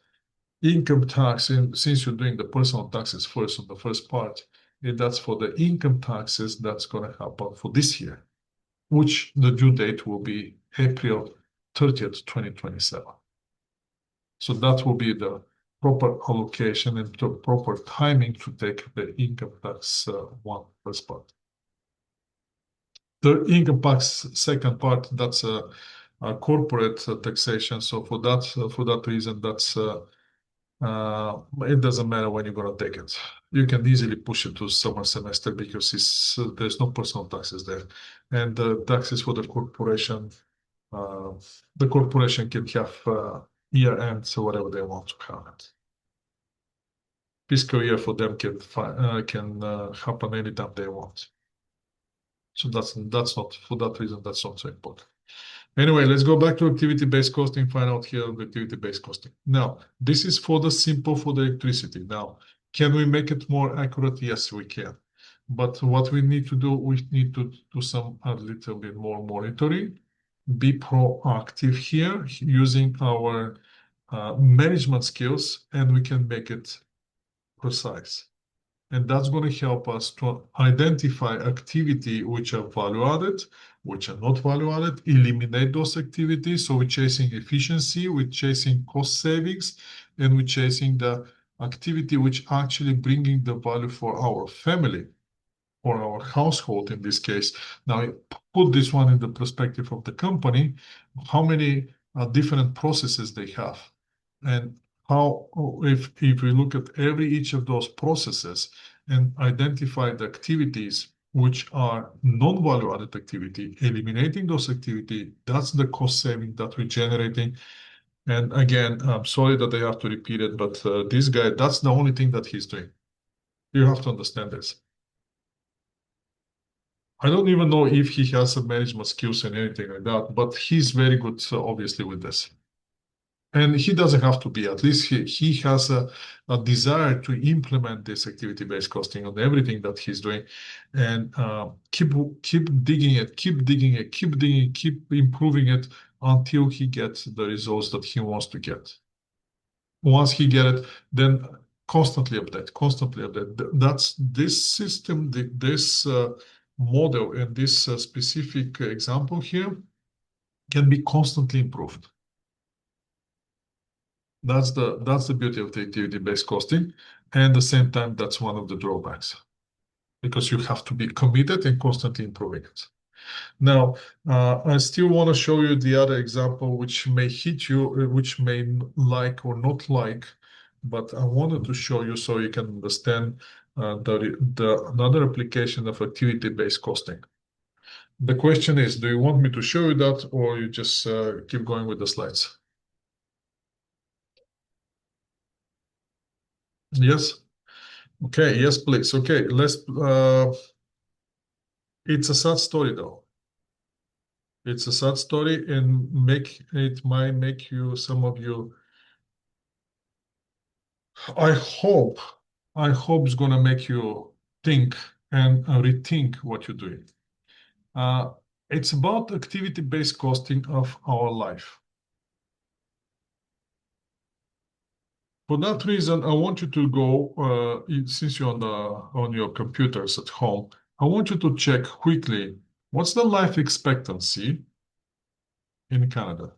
income tax. And since you're doing the personal taxes first on the first part, and that's for the income taxes that's going to happen for this year, which the due date will be April 30th, 2027. So that will be the proper allocation and the proper timing to take the income tax one first part. The income tax second part, that's a corporate taxation. So for that reason, that's it doesn't matter when you're gonna take it. You can easily push it to summer semester because there's no personal taxes there, and the taxes for uh, the corporation can have year end, so whatever they want to have it. Fiscal year for them can happen anytime they want. So that's not for that reason. That's not so important. Anyway, let's go back to activity-based costing, find out here the activity-based costing. Now, this is for the simple for the electricity. Now, can we make it more accurate? Yes, we can. But what we need to do, we need to do a little bit more monitoring, be proactive here using our management skills, and we can make it precise. And that's going to help us to identify activity which are value added, which are not value added, eliminate those activities. So we're chasing efficiency, we're chasing cost savings, and we're chasing the activity which actually bringing the value for our family or our household in this case. Now, put this one in the perspective of the company, how many different processes they have, and how if we look at every each of those processes and identify the activities which are non-value added activity, eliminating those activity, that's the cost saving that we're generating. And again, I'm sorry that I have to repeat it, but this guy, that's the only thing that he's doing. You have to understand this. I don't even know if he has some management skills and anything like that, but he's very good, obviously, with this. And he doesn't have to be. At least he has a desire to implement this activity-based costing on everything that he's doing, and keep digging it, keep digging it, keep digging it, keep improving it until he gets the results that he wants to get. Once he get it, then constantly update, constantly update. That's this system, this model, and this specific example here can be constantly improved. That's the beauty of the activity-based costing, and at the same time, that's one of the drawbacks because you have to be committed and constantly improving it. Now, I still want to show you the other example, which may hit you, which may like or not like, but I wanted to show you so you can understand another application of activity-based costing. The question is, do you want me to show you that, or you just keep going with the slides? Yes. Okay. Yes, please. Okay. Let's. It's a sad story, though. It's a sad story, and might make you some of you. I hope, I hope it's gonna make you think and rethink what you're doing. Uh, it's about activity-based costing of our life. For that reason, I want you to go, since you're on your computers at home, I want you to check quickly what's the life expectancy in Canada.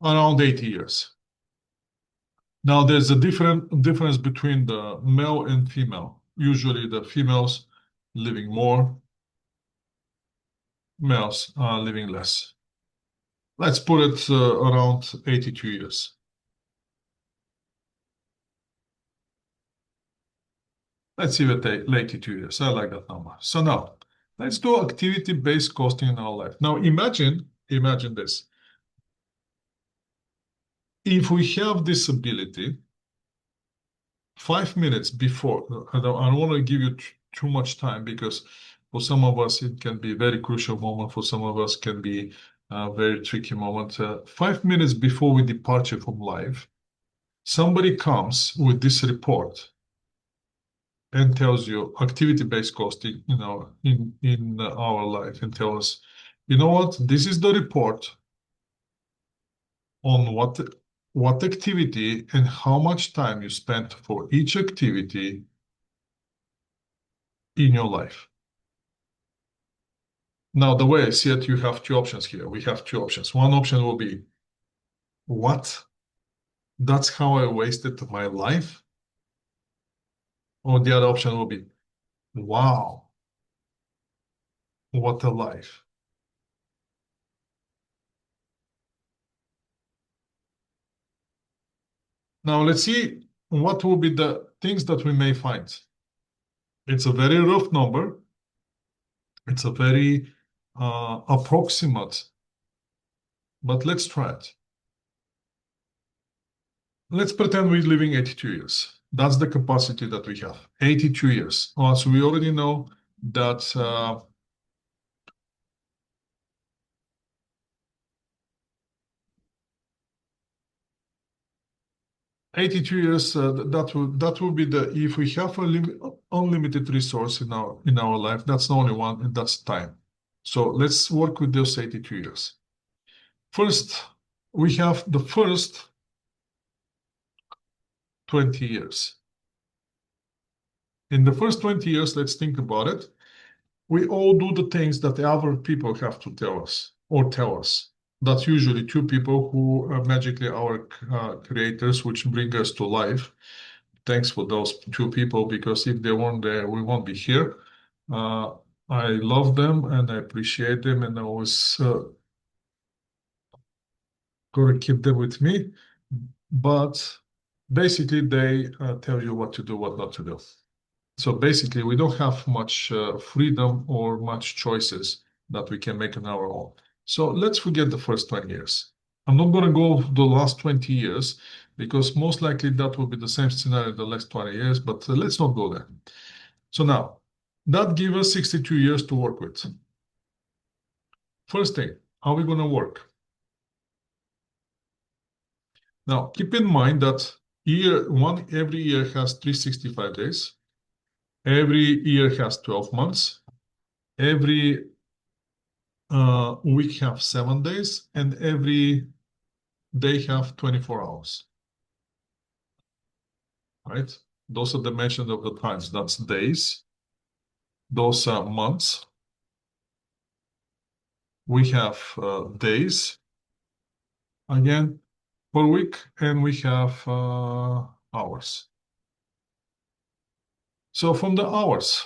Around 80 years. Now, there's a difference between the male and female. Usually, the females living more, males are living less. Let's put it around 82 years. Let's see what 82 years. I like that number. So now, let's do activity-based costing in our life. Now, imagine this. If we have this ability, 5 minutes before, I don't want to give you too much time because for some of us it can be a very crucial moment. For some of us can be a very tricky moment. 5 minutes before we departure from life, somebody comes with this report and tells you activity-based costing, in our life, and tell us, you know what, this is the report on what activity and how much time you spent for each activity in your life. Now, the way I see it, you have two options here. We have two options. One option will be, what? That's how I wasted my life? Or the other option will be, wow, what a life. Now, let's see what will be the things that we may find. It's a very rough number. It's a very approximate, but let's try it. Let's pretend we're living 82 years. That's the capacity that we have, 82 years. So we already know that 82 years, that will be the, if we have a unlimited resource in our life, that's the only one, and that's time. So let's work with those 82 years. First, we have the first 20 years. In the first 20 years, let's think about it. We all do the things that the other people have to tell us or tell us. That's usually two people who are magically our creators, which bring us to life. Thanks for those two people, because if they weren't there, we won't be here. Uh, I love them and I appreciate them, and I always going to keep them with me. But basically, they tell you what to do, what not to do. So basically, we don't have much freedom or much choices that we can make on our own. So let's forget the first 20 years. I'm not going to go the last 20 years because most likely that will be the same scenario the last 20 years, but let's not go there. So now, that gives us 62 years to work with. First thing, how are we going to work? Now, keep in mind that every year has 365 days. Every year has 12 months. Every week have 7 days, and every day have 24 hours. Right? Those are dimensions of the times. That's days. Those are months. We have days again per week, and we have hours. So from the hours,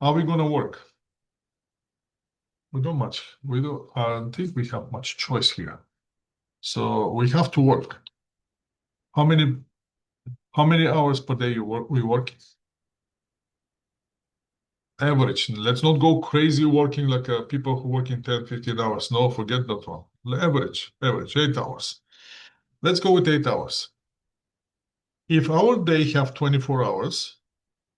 how are we going to work? We don't much. We don't. I don't think we have much choice here. So we have to work. How many hours per day we work? Average. Let's not go crazy working like people who work in 10, 15 hours. No, forget that one. Average, 8 hours. Let's go with 8 hours. If our day have 24 hours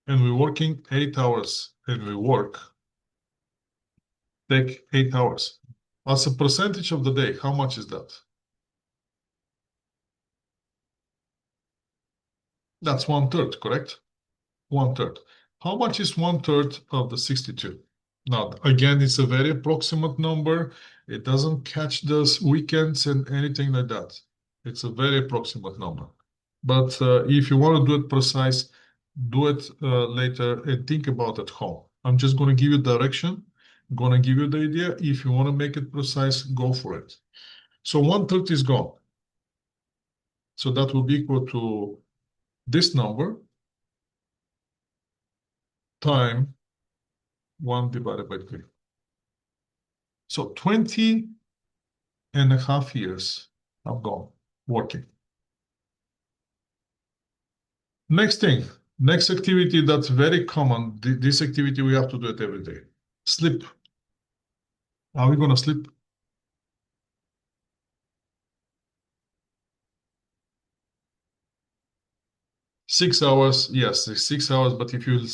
and we're working 8 hours and we work, take 8 hours. As a percentage of the day, how much is that? That's 1/3, correct? 1/3. How much is 1/3 of the 62? Now, again, it's a very approximate number. It doesn't catch those weekends and anything like that. It's a very approximate number. But if you want to do it precise, do it later and think about it at home. I'm just going to give you direction. I'm going to give you the idea. If you want to make it precise, go for it. So 1/3 is gone. So that will be equal to this number time 1 divided by 3. So 20 and a half years have gone working. Next thing, next activity that's very common. This activity, we have to do it every day. Sleep. Are we going to sleep? 6 hours, yes, 6 hours. But if you're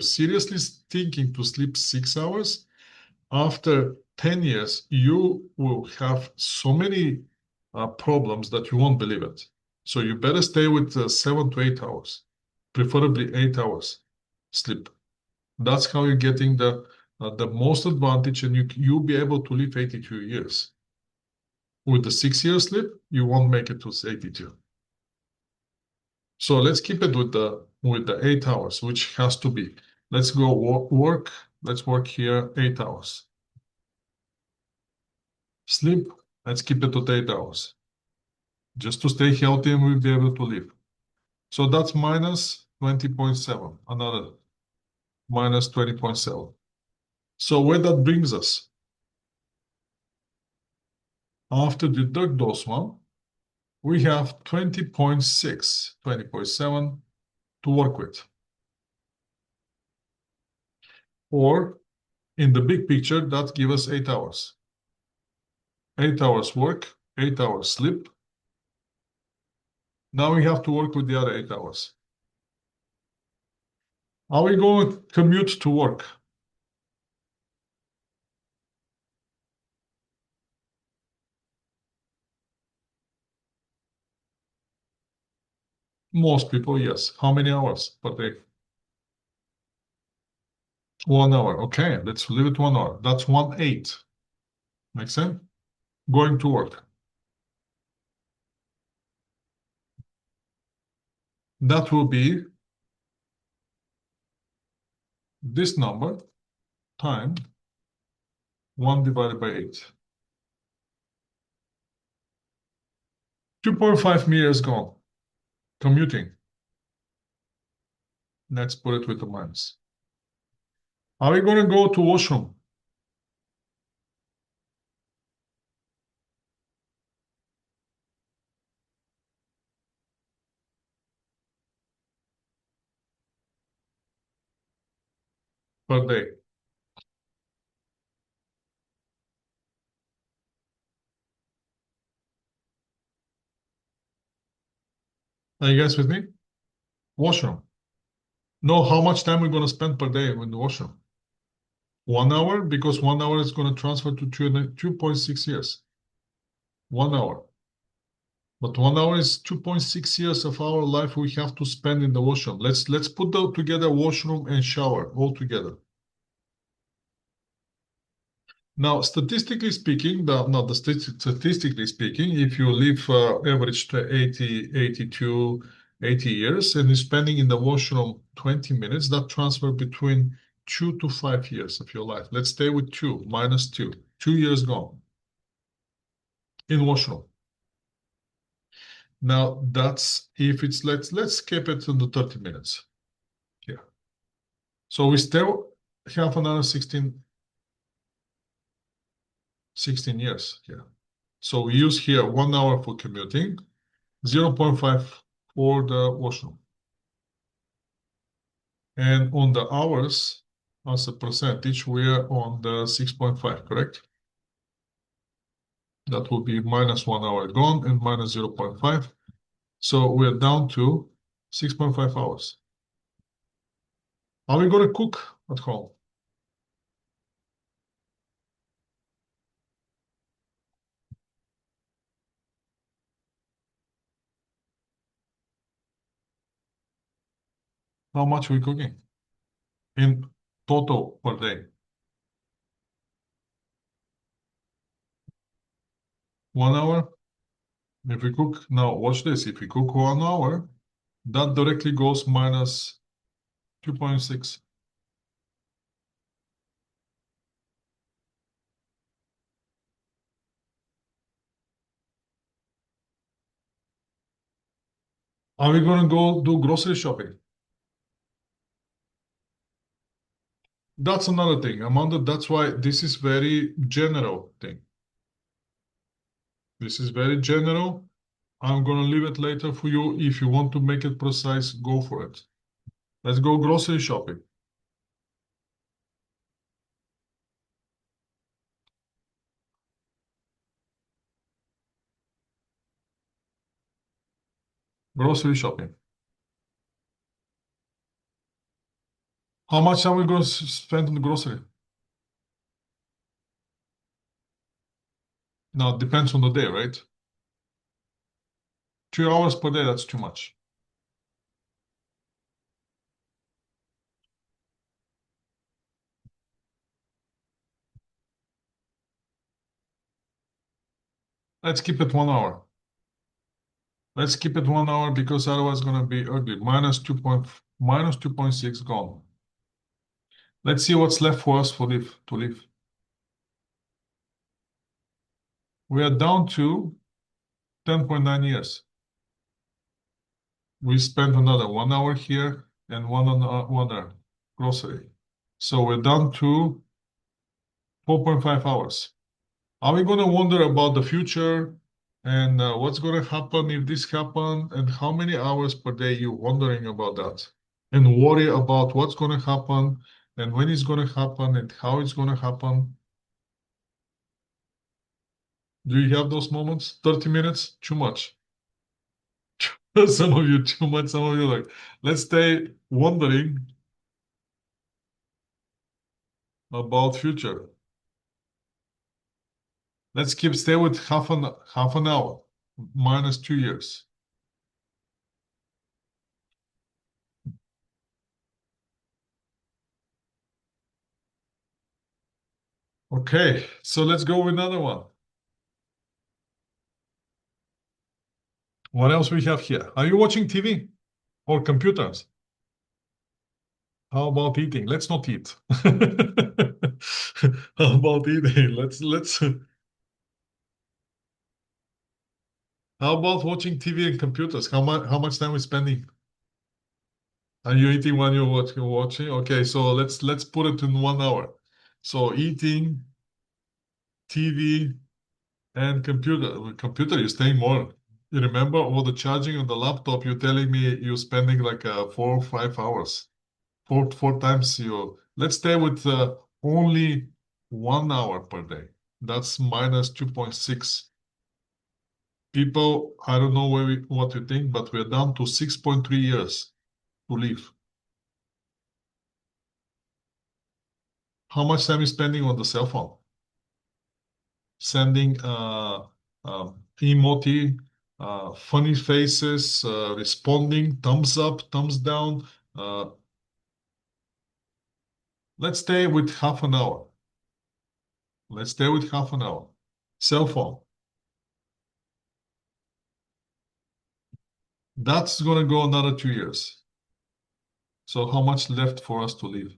seriously thinking to sleep 6 hours, after 10 years, you will have so many problems that you won't believe it. So you better stay with 7 to 8 hours, preferably 8 hours sleep. That's how you're getting the most advantage, and you'll be able to live 82 years. With the 6 years sleep, you won't make it to 82. So let's keep it with the 8 hours, which has to be. Let's go work. Let's work here 8 hours. Sleep, let's keep it at 8 hours. Just to stay healthy and we'll be able to live. So that's minus 20.7, another minus 20.7. So where that brings us? After deduct those one, we have 20.6, 20.7 to work with. Or in the big picture, that gives us 8 hours. 8 hours work, 8 hours sleep. Now we have to work with the other 8 hours. Are we going to commute to work? Most people, yes. How many hours per day? 1 hour. Okay, let's leave it 1 hour. That's 1/8. Make sense? Going to work. That will be this number time 1 divided by 8. 2.5 meters gone. Commuting. Let's put it with a minus. Are we going to go to washroom? Per day? Are you guys with me? Washroom. Know how much time we're going to spend per day in the washroom? 1 hour, because 1 hour is going to transfer to 2.6 years. 1 hour. But 1 hour is 2.6 years of our life we have to spend in the washroom. Let's put together washroom and shower all together. Now, statistically speaking, statistically speaking, if you live average to 80, 82, 80 years and you're spending in the washroom 20 minutes, that transfer between 2 to 5 years of your life. Let's stay with 2, minus 2. 2 years gone in washroom. Now, that's if it's, let's keep it in the 30 minutes. Yeah. So we still have another 16 years here. So we use here 1 hour for commuting, 0.5 for the washroom. And on the hours, as a percentage, we are on the 6.5, correct? That will be minus 1 hour gone and minus 0.5. So we're down to 6.5 hours. Are we going to cook at home? How much are we cooking in total per day? 1 hour? If we cook, now watch this. If we cook 1 hour, that directly goes minus 2.6. Are we going to go do grocery shopping? That's another thing, Amanda. That's why this is very general thing. This is very general. I'm going to leave it later for you. If you want to make it precise, go for it. Let's go grocery shopping. Grocery shopping. How much are we going to spend on the grocery? Now, it depends on the day, right? 2 hours per day, that's too much. Let's keep it 1 hour. Let's keep it 1 hour because otherwise it's going to be ugly. Minus 2.6 gone. Let's see what's left for us to live. We are down to 10.9 years. We spent another 1 hour here and one on one grocery. So we're down to 4.5 hours. Are we going to wonder about the future and what's going to happen if this happens and how many hours per day you're wondering about that and worry about what's going to happen and when it's going to happen and how it's going to happen? Do you have those moments? 30 minutes? Too much. Some of you too much, some of you like, let's stay wondering about future. Let's stay with half an hour minus 2 years. Okay, so let's go with another one. What else we have here? Are you watching TV or computers? How about eating? Let's not eat. How about eating? Let's. How about watching TV and computers? How much time we spending? Are you eating when you're watching? Okay, so let's put it in 1 hour. So eating, TV, and computer. With computer, you're staying more. You remember all the charging on the laptop? You're telling me you're spending like 4 or 5 hours. Four times you. Let's stay with only 1 hour per day. That's minus 2.6. People, I don't know what you think, but we're down to 6.3 years to live. How much time is spending on the cell phone? Sending emoji, funny faces, responding, thumbs up, thumbs down. Uh, let's stay with half an hour. Let's stay with half an hour. Cell phone. That's going to go another 2 years. So how much left for us to live?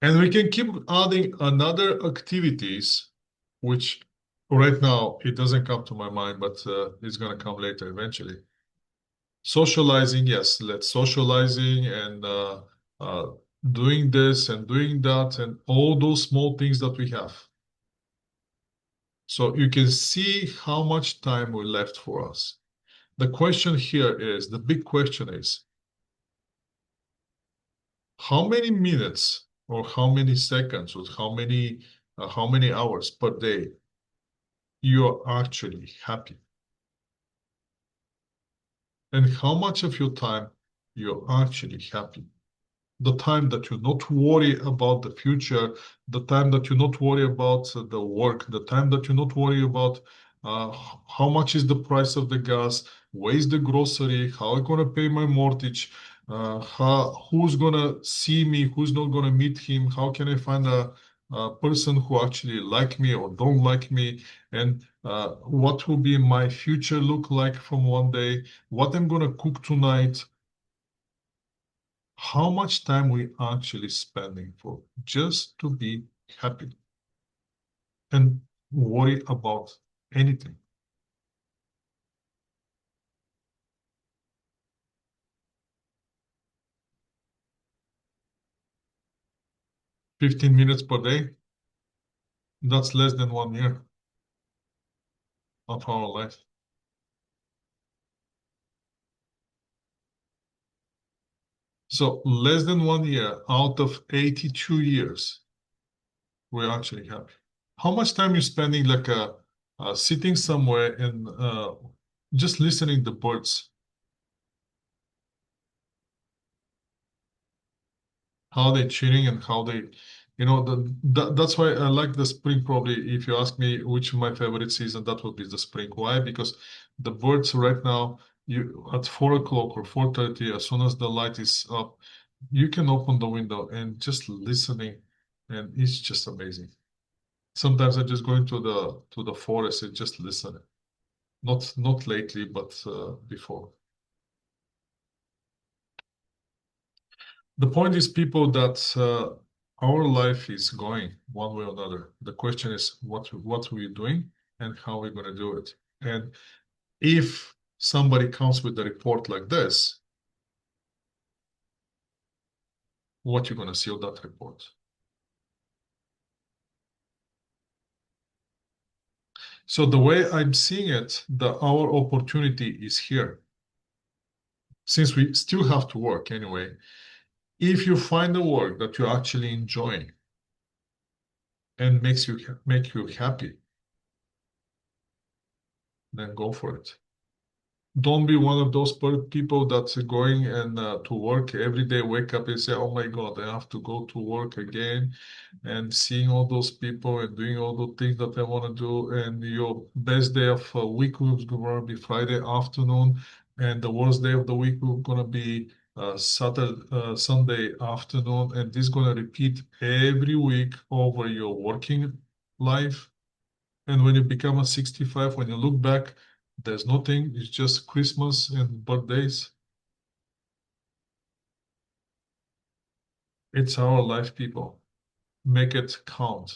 And we can keep adding another activities, which right now it doesn't come to my mind, but it's going to come later eventually. Socializing, yes, let's socializing and uh, doing this and doing that and all those small things that we have. So you can see how much time we left for us. The question here is, the big question is, how many minutes or how many seconds or how many hours per day you're actually happy? And how much of your time you're actually happy? The time that you not worry about the future, the time that you not worry about the work, the time that you not worry about uh, how much is the price of the gas, where is the grocery, how I'm gonna pay my mortgage, who's gonna see me, who's not gonna meet him, how can I find a person who actually like me or don't like me, and what will be my future look like from one day, what I'm gonna cook tonight, how much time we actually spending for just to be happy and worry about anything. 15 minutes per day, that's less than 1 year of our life. So less than 1 year out of 82 years, we're actually happy. How much time you spending like sitting somewhere and just listening to birds, how they cheating and how they, that's why I like the spring. Probably, if you ask me which my favorite season, that would be the spring. Why? Because the birds right now, you at 4 o'clock or 4:30, as soon as the light is up, you can open the window and just listening, and it's just amazing. Sometimes I just go into the forest and just listen. Not lately, but before. The point is, people, that our life is going one way or another. The question is what we're doing and how we're going to do it. And if somebody comes with a report like this, what you're going to see on that report? So the way I'm seeing it, our opportunity is here. Since we still have to work anyway, if you find a work that you're actually enjoying and make you happy, then go for it. Don't be one of those people that's going and to work every day, wake up and say, oh my God, I have to go to work again, and seeing all those people and doing all the things that I want to do. And your best day of a week was going to be Friday afternoon, and the worst day of the week was going to be Sunday afternoon. And this is going to repeat every week over your working life. And when you become a 65, when you look back, there's nothing. It's just Christmas and birthdays. It's our life, people. Make it count.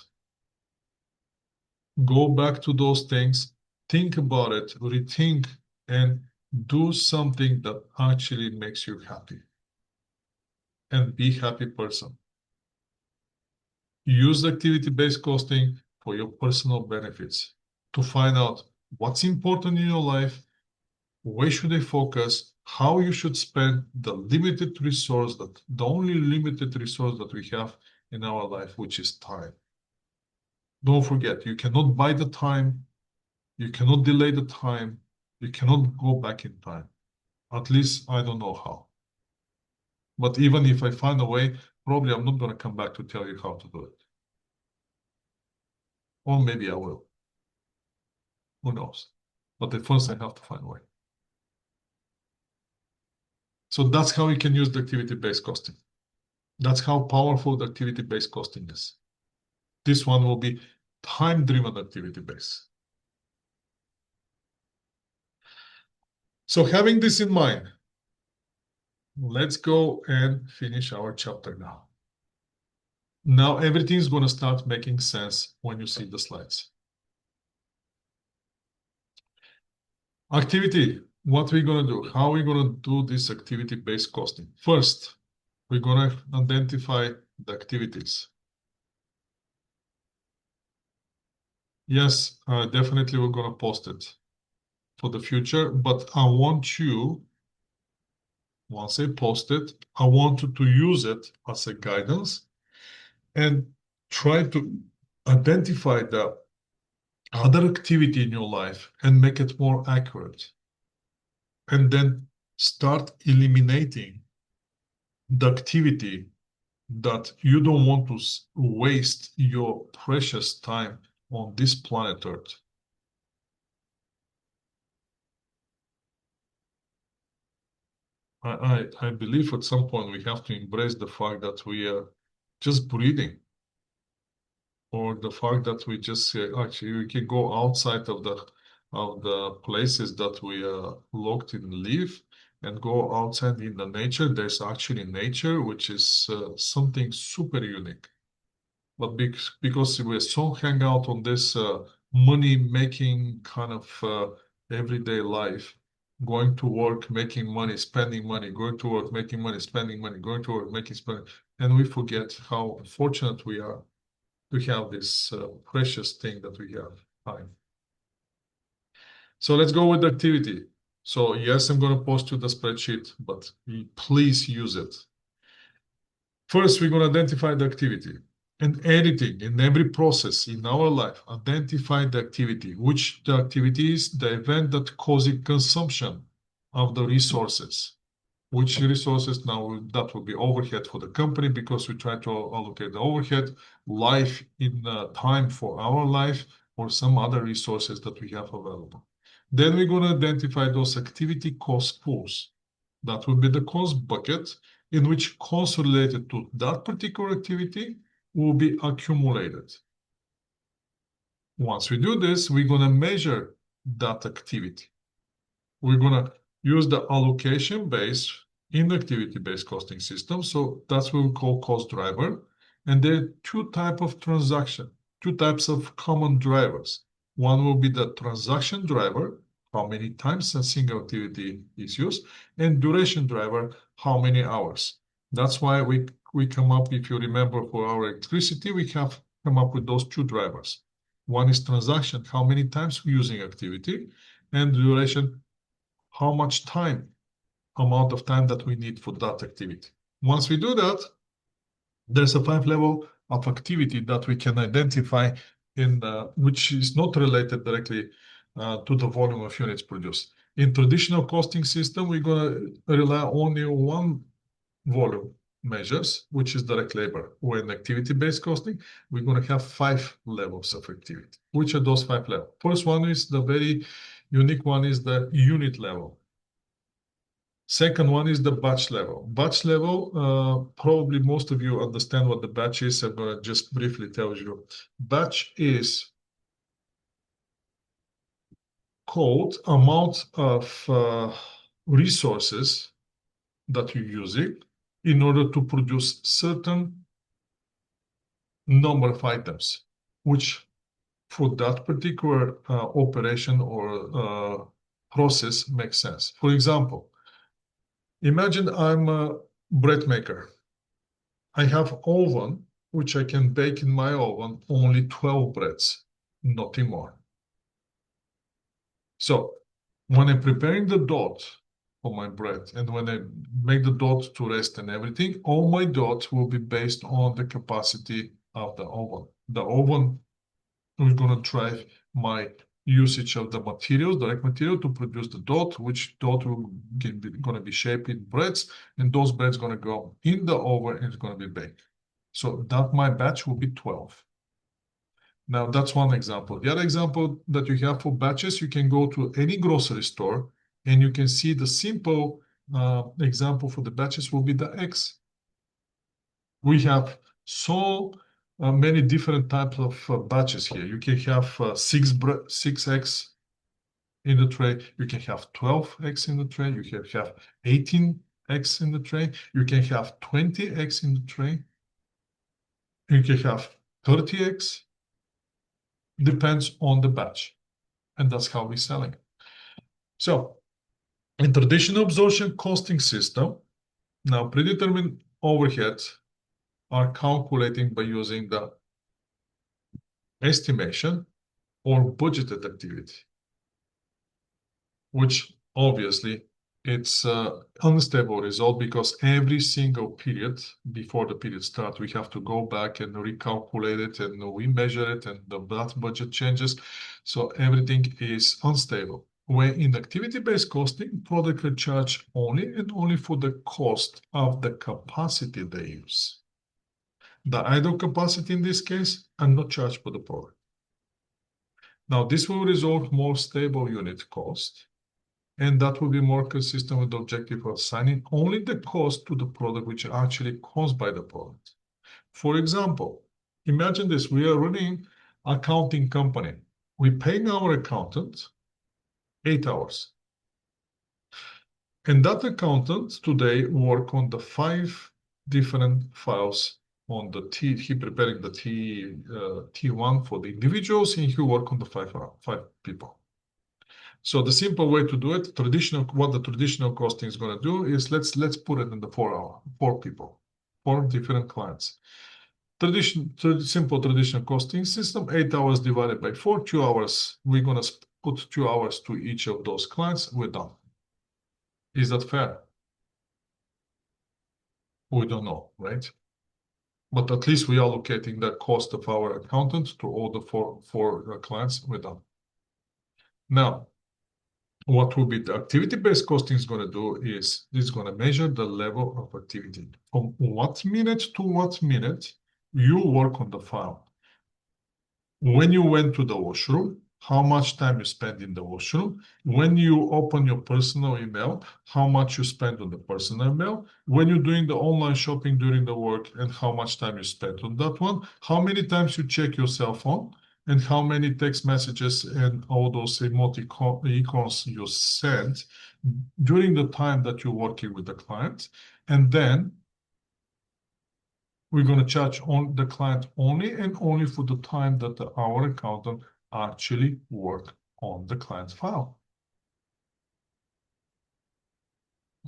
Go back to those things, think about it, rethink, and do something that actually makes you happy. And be a happy person. Use activity-based costing for your personal benefits to find out what's important in your life, where should they focus, how you should spend the limited resource, that the only limited resource that we have in our life, which is time. Don't forget, you cannot buy the time, you cannot delay the time, you cannot go back in time. At least I don't know how. But even if I find a way, probably I'm not going to come back to tell you how to do it. Or maybe I will. Who knows? But at first I have to find a way. So that's how you can use the activity-based costing. That's how powerful the activity-based costing is. This one will be time-driven activity-based. So having this in mind, let's go and finish our chapter now. Now everything is going to start making sense when you see the slides. Activity, what we're going to do, how we're going to do this activity-based costing. First, we're going to identify the activities. Yes, definitely we're going to post it for the future, but I want you, once I post it, I want you to use it as a guidance and try to identify the other activity in your life and make it more accurate. And then start eliminating the activity that you don't want to waste your precious time on this planet Earth. I believe at some point we have to embrace the fact that we are just breathing, or the fact that we just actually we can go outside of the places that we are locked in live and go outside in the nature. There's actually nature, which is something super unique. But because we're so hang out on this money making kind of everyday life, going to work, making money, spending money, going to work, making money, spending money, going to work, making spending, and we forget how fortunate we are to have this precious thing that we have, time. So let's go with the activity. So yes, I'm going to post you the spreadsheet, but please use it. First, we're going to identify the activity. And anything in every process in our life, identify the activity, which the activity is the event that causes consumption of the resources. Which resources now, that will be overhead for the company because we try to allocate the overhead, life in time for our life, or some other resources that we have available. Then we're going to identify those activity cost pools. That will be the cost bucket in which costs related to that particular activity will be accumulated. Once we do this, we're going to measure that activity. We're going to use the allocation based in activity based costing system. So that's what we call cost driver. And there are two types of transaction, two types of common drivers. One will be the transaction driver, how many times a single activity is used, and duration driver, how many hours. That's why we come up, if you remember, for our electricity, we have come up with those two drivers. One is transaction, how many times we're using activity, and duration, how much time, amount of time that we need for that activity. Once we do that, there's a 5 level of activity that we can identify in which is not related directly to the volume of units produced. In traditional costing system, we're going to rely only on one volume measures, which is direct labor. Or in activity-based costing, we're going to have 5 levels of activity. Which are those 5 levels? First one is the very unique one is the unit level. Second one is the batch level. Batch level, probably most of you understand what the batch is. I'm going to just briefly tell you. Batch is called amount of resources that you're using in order to produce certain number of items, which for that particular operation or process makes sense. For example, imagine I'm a bread maker. I have oven, which I can bake in my oven only 12 breads, nothing more. So when I'm preparing the dough for my bread and when I make the dough to rest and everything, all my dough will be based on the capacity of the oven. The oven is going to drive my usage of the materials, direct material, to produce the dough, which dough going to be shaped in breads, and those breads going to go in the oven and it's going to be baked. So that my batch will be 12. Now that's one example. The other example that you have for batches, you can go to any grocery store and you can see the simple example for the batches will be the eggs. We have so many different types of batches here. You can have six eggs in the tray. You can have 12 eggs in the tray. You can have 18 eggs in the tray. You can have 20 eggs in the tray. You can have 30 eggs. Depends on the batch. And that's how we're selling. So in traditional absorption costing system, now predetermined overheads are calculating by using the estimation or budgeted activity, which obviously it's an unstable result because every single period before the period starts, we have to go back and recalculate it and we measure it and that budget changes. So everything is unstable. When in activity-based costing, product will charge only and only for the cost of the capacity they use. The idle capacity in this case are not charged for the product. Now, this will result more stable unit cost, and that will be more consistent with the objective of assigning only the cost to the product which are actually caused by the product. For example, imagine this, we are running accounting company. We're paying our accountant 8 hours. And that accountant today work on the 5 different files on the he preparing the T1 for the individuals, and he work on the five people. So the simple way to do it, what the traditional costing is going to do is let's put it in the 4 people, 4 different clients. Simple traditional costing system, 8 hours divided by 4, 2 hours. We're going to put 2 hours to each of those clients. We're done. Is that fair? We don't know, right? But at least we are allocating the cost of our accountant to all the four clients we're done. Now, what will be the activity-based costing is going to do is it's going to measure the level of activity. From what minute to what minute you work on the file. When you went to the washroom, how much time you spend in the washroom. When you open your personal email, how much you spend on the personal email. When you're doing the online shopping during the work and how much time you spend on that one. How many times you check your cell phone. and how many text messages and all those emoticons you sent during the time that you're working with the client. And then we're going to charge on the client only and only for the time that our accountant actually worked on the client file.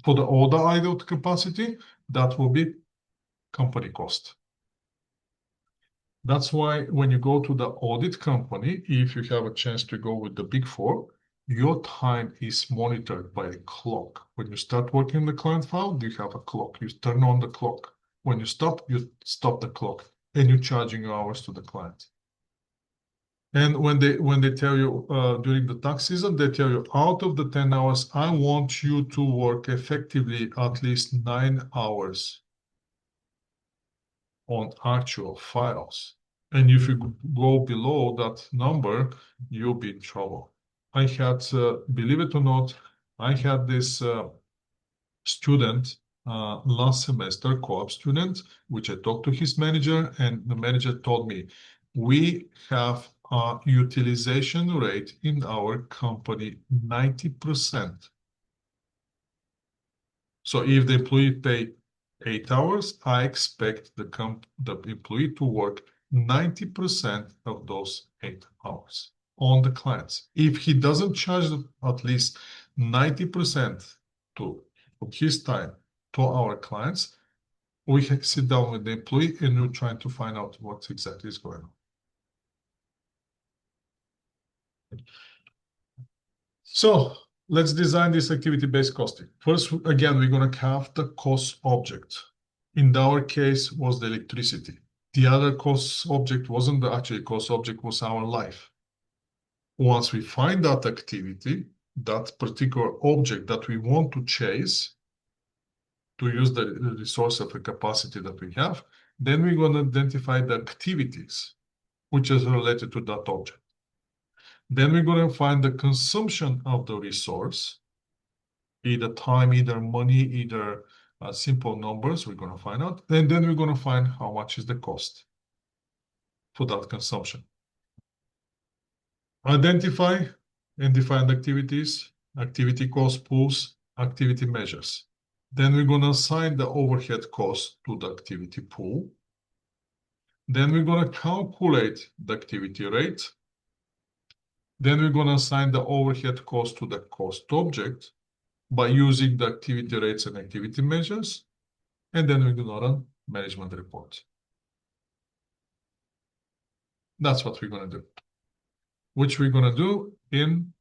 For the order idle capacity, that will be company cost. That's why when you go to the audit company, if you have a chance to go with the Big Four, your time is monitored by a clock. When you start working in the client file, you have a clock. You turn on the clock. When you stop the clock, and you're charging your hours to the client. And when they tell you during the tax season, they tell you out of the 10 hours, I want you to work effectively at least 9 hours on actual files. And if you go below that number, you'll be in trouble. I had, believe it or not, I had this student last semester, co-op student, which I talked to his manager, and the manager told me, we have a utilization rate in our company 90%. So if the employee pay 8 hours, I expect the employee to work 90% of those 8 hours on the clients. If he doesn't charge at least 90% of his time to our clients, we can sit down with the employee and we're trying to find out what exactly is going on. So let's design this activity-based costing. First, again, we're going to have the cost object. In our case, was the electricity. The other cost object wasn't the actual cost object, was our life. Once we find that activity, that particular object that we want to chase, to use the resource of the capacity that we have, then we're going to identify the activities which is related to that object. Then we're going to find the consumption of the resource, either time, either money, either simple numbers, we're going to find out. And then we're going to find how much is the cost for that consumption. Identify and define activities, activity cost pools, activity measures. Then we're going to assign the overhead cost to the activity pool. Then we're going to calculate the activity rate. Then we're going to assign the overhead cost to the cost object by using the activity rates and activity measures. And then we're going to run management report. That's what we're going to do, which we're going to do in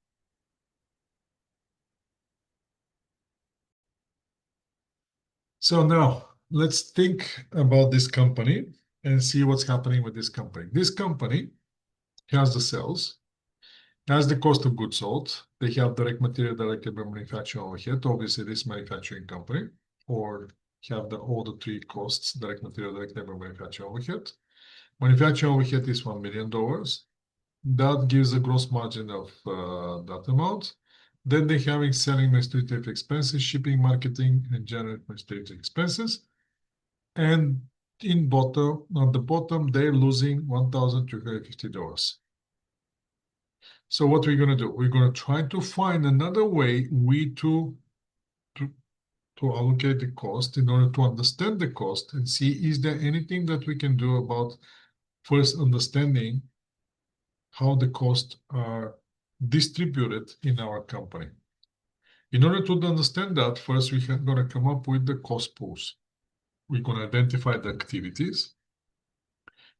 So now let's think about this company and see what's happening with this company. This company has the sales, has the cost of goods sold. They have direct material, direct labor, manufacturing overhead. Obviously, this manufacturing company, or have all the three costs: direct material, direct labor, manufacturing overhead. Manufacturing overhead is $1 million. That gives a gross margin of that amount. Then they're having selling administrative expenses, shipping, marketing, and general administrative expenses. And on the bottom, they're losing $1,250. So what we're going to do, we're going to try to find another way to allocate the cost in order to understand the cost and see, is there anything that we can do about first understanding how the costs are distributed in our company. In order to understand that, first we're going to come up with the cost pools. We're going to identify the activities,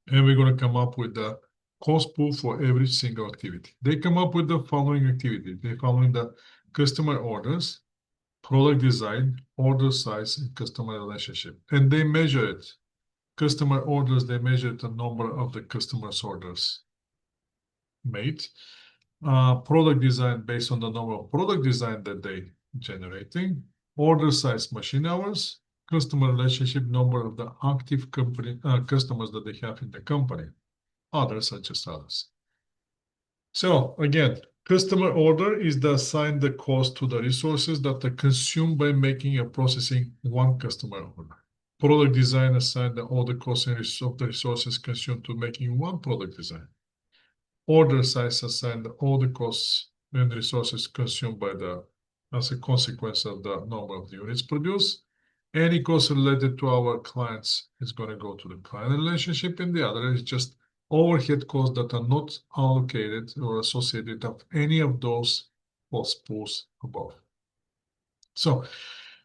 and we're going to come up with the cost pool for every single activity. They come up with the following activities. They're following the customer orders, product design, order size, and customer relationship. And they measure it. Customer orders, they measure the number of the customer's orders made. Product design based on the number of product design that they generating, order size, machine hours, customer relationship, number of the active company customers that they have in the company, others such as others. So again, customer order is the assign the cost to the resources that are consumed by making and processing one customer order. Product design assign all the costs of the resources consumed to making one product design. order size assigned all the costs and resources consumed as a consequence of the number of units produced. Any cost related to our clients is going to go to the client relationship, and the other is just overhead costs that are not allocated or associated with any of those cost pools above. So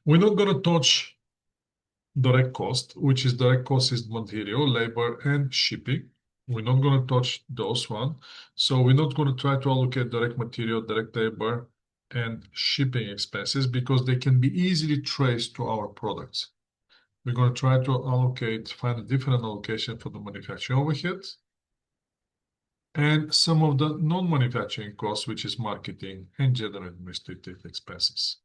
we're not going to touch direct cost, which is direct cost is material, labor, and shipping. We're not going to touch those one. So we're not going to try to allocate direct material, direct labor, and shipping expenses because they can be easily traced to our products. We're going to try to find a different allocation for the manufacturing overhead and some of the non-manufacturing costs, which is marketing and general administrative expenses.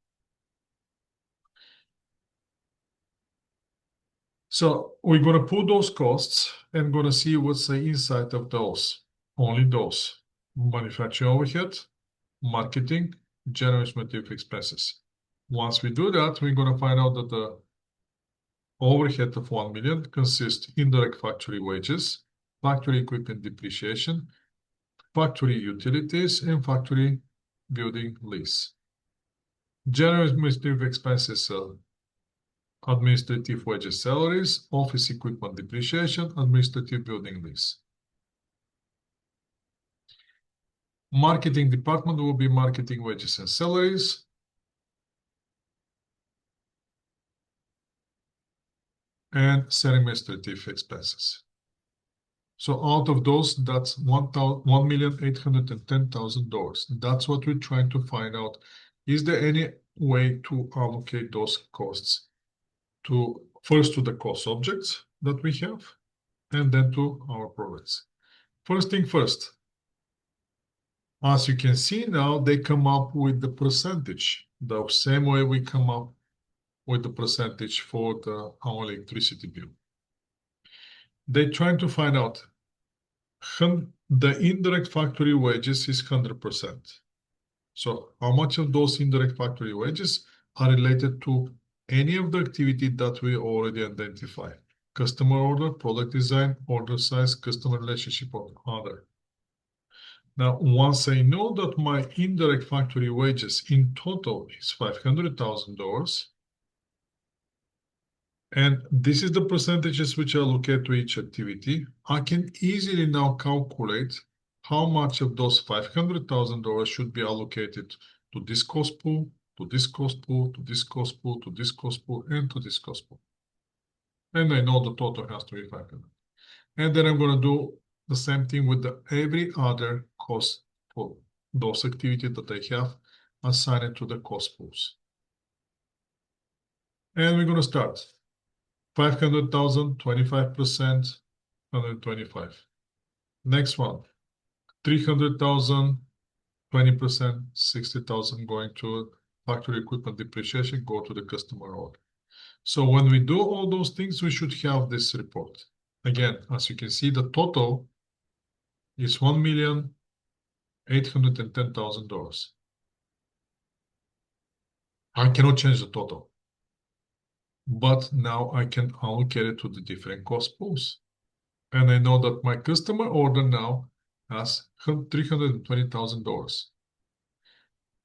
So we're going to put those costs and going to see what's the inside of those. Only those. Manufacturing overhead, marketing, general administrative expenses. Once we do that, we're going to find out that the overhead of 1 million consists indirect factory wages, factory equipment depreciation, factory utilities, and factory building lease. General administrative expenses administrative wages, salaries, office equipment depreciation, administrative building lease. Marketing department will be marketing wages and salaries. And administrative expenses. So out of those, that's $1,810,000. That's what we're trying to find out. Is there any way to allocate those costs first to the cost objects that we have, and then to our products? First thing first, as you can see now, they come up with the percentage, the same way we come up with the percentage for our electricity bill. They're trying to find out the indirect factory wages is 100%. So how much of those indirect factory wages are related to any of the activity that we already identified? Customer order, product design, order size, customer relationship, or other. Now, once I know that my indirect factory wages in total is $500,000, and this is the percentages which I allocate to each activity, I can easily now calculate how much of those $500,000 should be allocated to this cost pool, to this cost pool, to this cost pool, to this cost pool, and to this cost pool. And I know the total has to be 500. And then I'm going to do the same thing with every other cost pool, those activities that I have assigned to the cost pools. And we're going to start. 500,000, 25%, 125. Next one, 300,000, 20%, 60,000 going to factory equipment depreciation, go to the customer order. So when we do all those things, we should have this report. Again, as you can see, the total is $1,810,000. I cannot change the total, but now I can allocate it to the different cost pools. And I know that my customer order now has $320,000.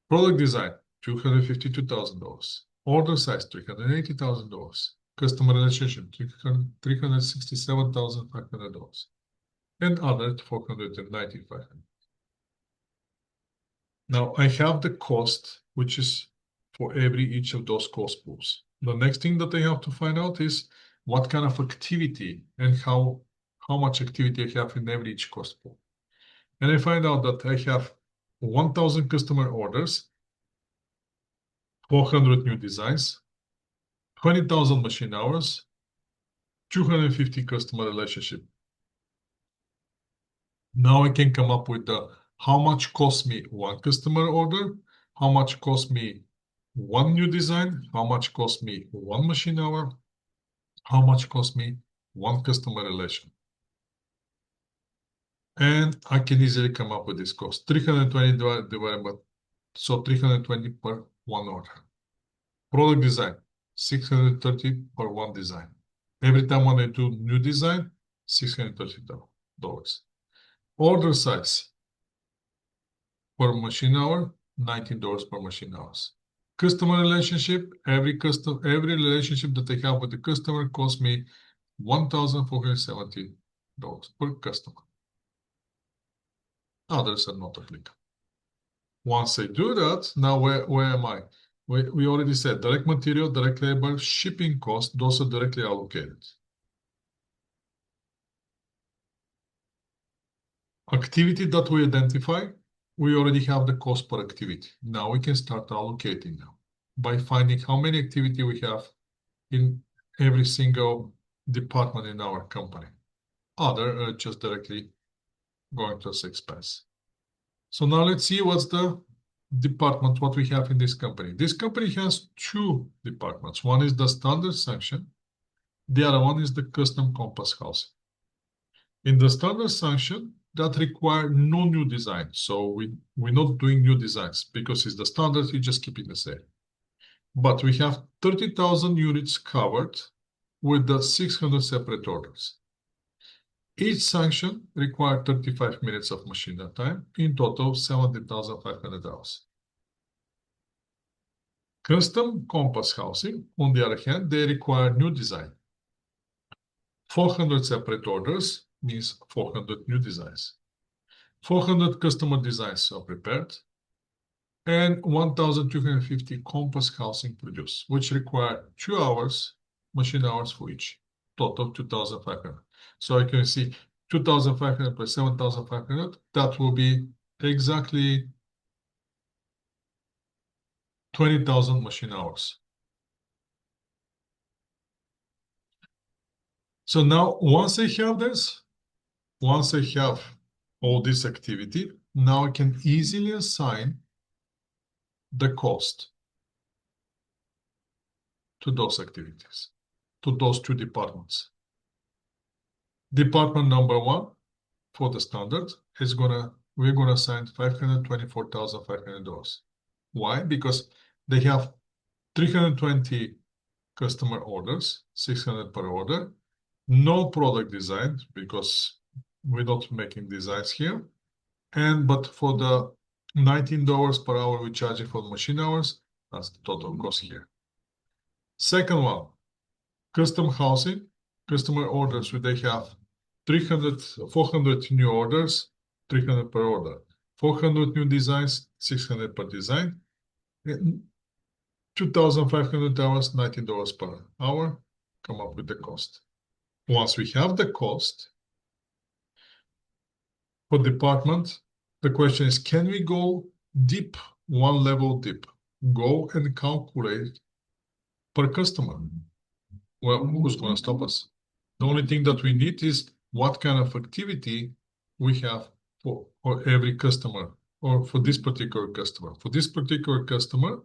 Product design, $252,000. Order size, $380,000. Customer relationship, $367,500. And other, $495,000. Now I have the cost, which is for each of those cost pools. The next thing that I have to find out is what kind of activity and how much activity I have in each cost pool. And I find out that I have 1,000 customer orders, 400 new designs, 20,000 machine hours, 250 customer relationship. Now I can come up with how much costs me one customer order, how much costs me one new design, how much costs me one machine hour, how much costs me one customer relation. And I can easily come up with this cost. 320 divided by, so 320 per one order. Product design, 630 per one design. Every time when I do new design, $630. Order size, per machine hour, $19 per machine hours. Customer relationship, every relationship that I have with the customer costs me $1,470 per customer. Others are not applicable. Once I do that, now where am I? We already said direct material, direct labor, shipping cost, those are directly allocated. Activity that we identify, we already have the cost per activity. Now we can start allocating now by finding how many activity we have in every single department in our company. Other are just directly going to as expense. So now let's see what's the department, what we have in this company. This company has two departments. One is the standard sanction. The other one is the custom compass housing. In the standard sanction, that require no new design. So we're not doing new designs because it's the standard, we just keep it the same. But we have 30,000 units covered with the 600 separate orders. Each sanction required 35 minutes of machine time, in total 17,500 hours. Custom compass housing, on the other hand, they require new design. 400 separate orders means 400 new designs. 400 customer designs are prepared, and 1,250 compass housing produced, which require 2 hours, machine hours for each, total 2,500. So I can see 2,500 plus 7,500, that will be exactly 20,000 machine hours. So now, once I have this, once I have all this activity, now I can easily assign the cost to those activities, to those two departments. Department number one for the standard is we're gonna assign $524,500. Why? Because they have 320 customer orders, 600 per order, no product design because we're not making designs here. But for the $19 per hour we charge for machine hours, that's the total cost here. Second one, custom housing, customer orders, where they have 400 new orders, 300 per order. 400 new designs, 600 per design. 2,500 hours, $19 per hour, come up with the cost. Once we have the cost for department, the question is, can we go deep, one level deep? Go and calculate per customer. Well, who's going to stop us? The only thing that we need is what kind of activity we have for every customer or for this particular customer. For this particular customer,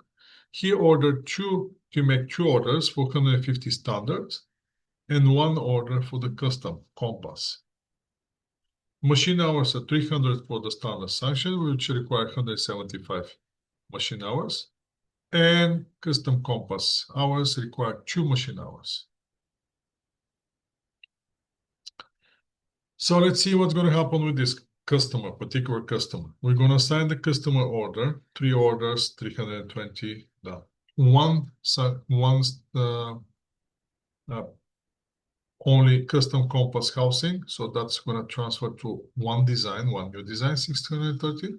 he ordered to make 2 orders for 150 standards and 1 order for the custom compass. Machine hours are 300 for the standard sanction, which require 175 machine hours, and custom compass hours require 2 machine hours. So let's see what's going to happen with this particular customer. We're going to assign the customer order, 3 orders, 320, only custom compass housing. So that's going to transfer to one new design, 630.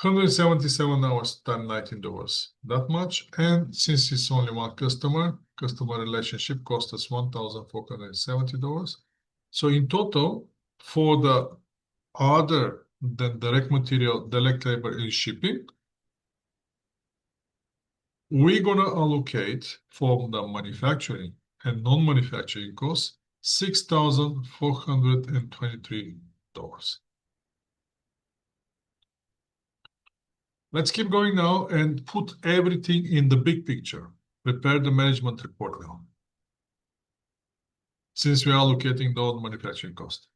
177 hours times $19, that much. And since it's only one customer relationship costs us $1,470. So in total, for the other than direct material, direct labor and shipping, we're gonna allocate from the manufacturing and non-manufacturing costs $6,423. Let's keep going now and put everything in the big picture. Prepare the management report now, since we are allocating the manufacturing cost.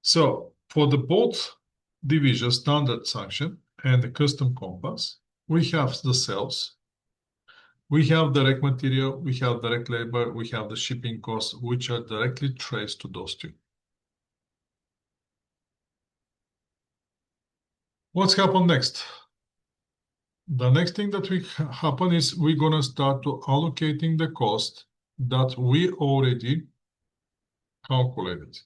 So for the both divisions, standard sanction and the custom compass, we have the sales, we have direct material, we have direct labor, we have the shipping costs, which are directly traced to those two. What's happened next? The next thing that will happen is we're going to start to allocating the cost that we already calculated.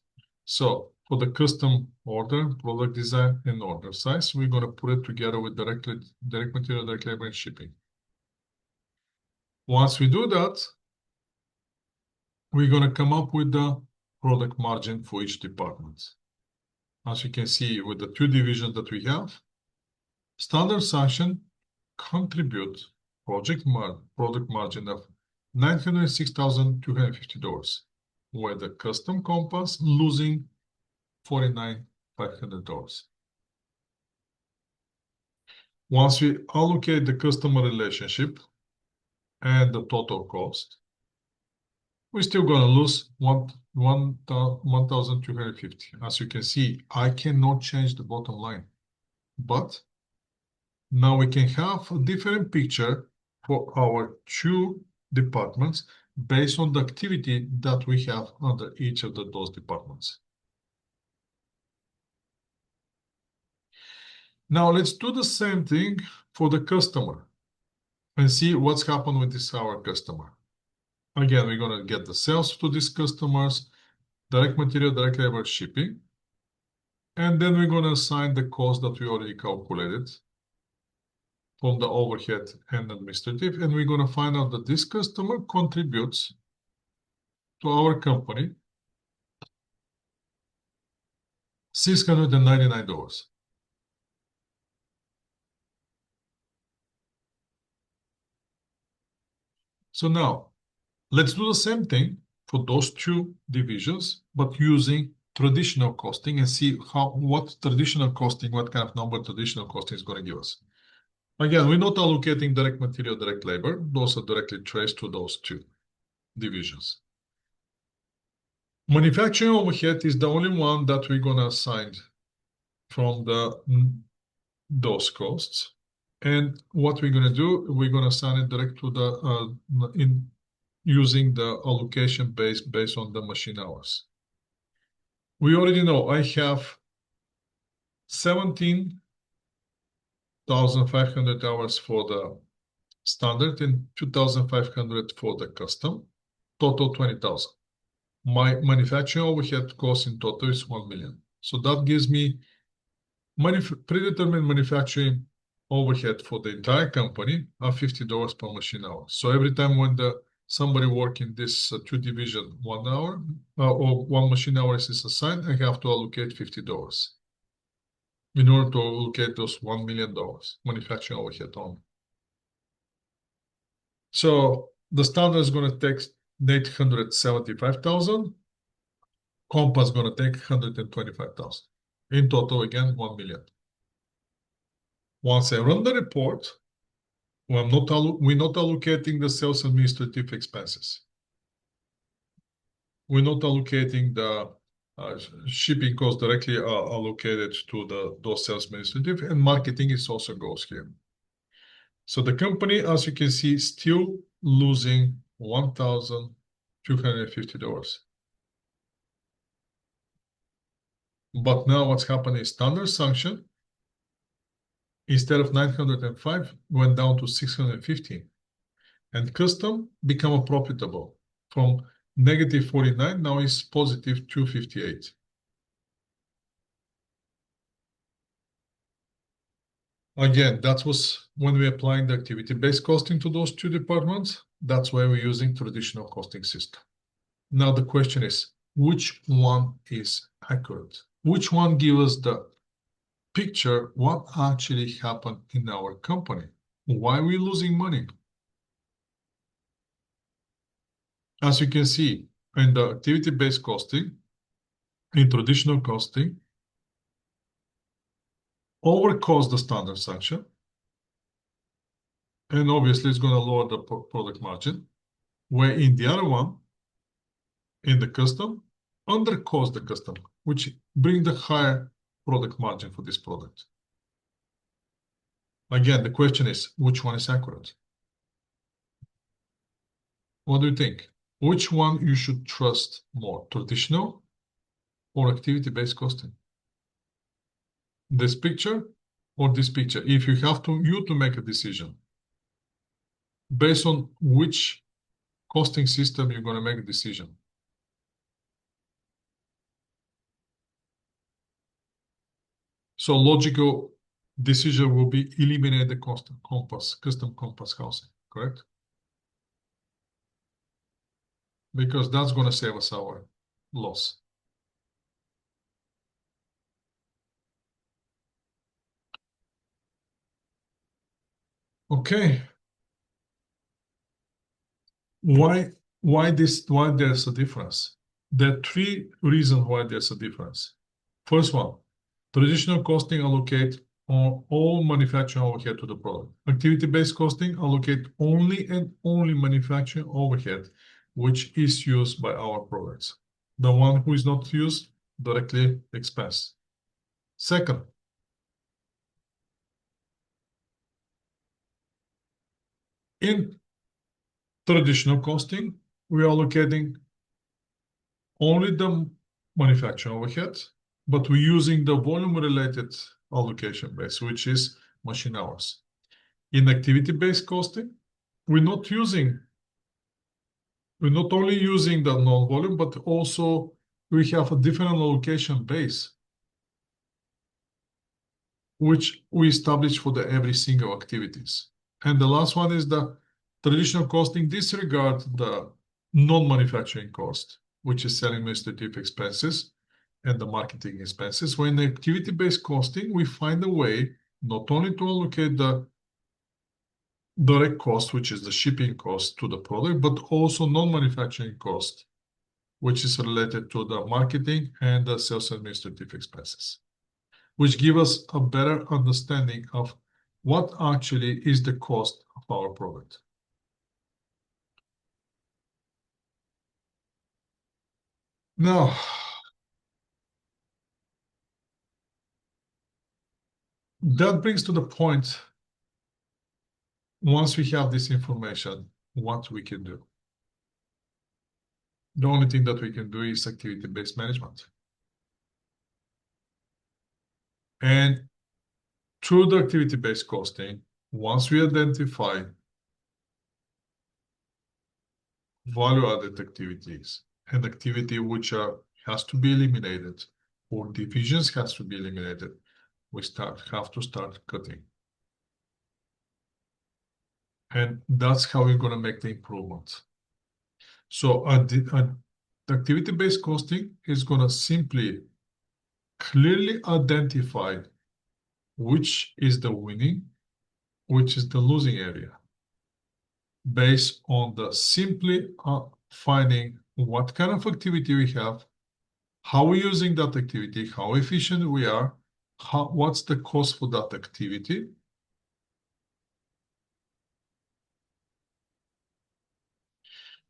So for the custom order, product design, and order size, we're going to put it together with direct material, direct labor, and shipping. Once we do that, we're going to come up with the product margin for each department. As you can see with the two divisions that we have, standard sanction contribute product margin of $906,250, where the custom compass losing $49,500. Once we allocate the customer relationship and the total cost, we're still going to lose 1,250. As you can see, I cannot change the bottom line, but now we can have a different picture for our two departments based on the activity that we have under each of those departments. Now let's do the same thing for the customer and see what's happened with this our customer. Again, we're going to get the sales to these customers, direct material, direct labor, shipping, and then we're going to assign the cost that we already calculated from the overhead and administrative, and we're going to find out that this customer contributes to our company $699. So now let's do the same thing for those two divisions, but using traditional costing and see what traditional costing, what kind of number traditional costing is going to give us. Again, we're not allocating direct material, direct labor. Those are directly traced to those two divisions. Manufacturing overhead is the only one that we're going to assign from those costs. And what we're going to do, we're going to assign it direct to the using the allocation based on the machine hours. We already know I have 17,500 hours for the standard and 2,500 for the custom, total 20,000. My manufacturing overhead cost in total is 1 million. So that gives me predetermined manufacturing overhead for the entire company of $50 per machine hour. So every time when somebody working this two division 1 hour or one machine hour is assigned, I have to allocate $50 in order to allocate those $1 million manufacturing overhead on. So the standard is going to take 875,000. Compass is going to take 125,000. In total, again, 1 million. Once I run the report, we're not allocating the sales administrative expenses. We're not allocating the shipping costs directly allocated to those sales administrative, and marketing is also goes here. So the company, as you can see, still losing $1,250. But now what's happening is standard sanction, instead of 905, went down to 615. And custom become profitable from negative 49, now is positive 258. Again, that was when we applying the activity-based costing to those two departments. That's why we're using traditional costing system. Now the question is, which one is accurate? Which one gives us the picture what actually happened in our company? Why are we losing money? As you can see, in the activity-based costing, in traditional costing, overcost the standard sanction, and obviously it's going to lower the product margin, where in the other one, in the custom, undercost the custom, which bring the higher product margin for this product. Again, the question is, which one is accurate? What do you think? Which one you should trust more, traditional or activity-based costing? This picture or this picture, if you have to make a decision based on which costing system you're going to make a decision. So logical decision will be eliminate the custom compass housing, correct? Because that's going to save us our loss. Okay. Why there's a difference? There are three reasons why there's a difference. First one, traditional costing allocate on all manufacturing overhead to the product. Activity-based costing allocate only and only manufacturing overhead, which is used by our products. The one who is not used, directly expense. Second, in traditional costing, we are allocating only the manufacturing overhead, but we're using the volume-related allocation base, which is machine hours. In activity-based costing, we're not only using the non-volume, but also we have a different allocation base, which we establish for every single activities. And the last one is the traditional costing disregard the non-manufacturing cost, which is selling administrative expenses and the marketing expenses. When the activity-based costing, we find a way not only to allocate the direct cost, which is the shipping cost to the product, but also non-manufacturing cost, which is related to the marketing and the sales administrative expenses, which give us a better understanding of what actually is the cost of our product. Now, that brings to the point, once we have this information, what we can do. The only thing that we can do is activity-based management. And through the activity-based costing, once we identify value-added activities and activity which has to be eliminated or divisions has to be eliminated, we have to start cutting. And that's how we're going to make the improvement. So the activity-based costing is going to simply clearly identify which is the winning, which is the losing area, based on the simply finding what kind of activity we have, how we're using that activity, how efficient we are, what's the cost for that activity.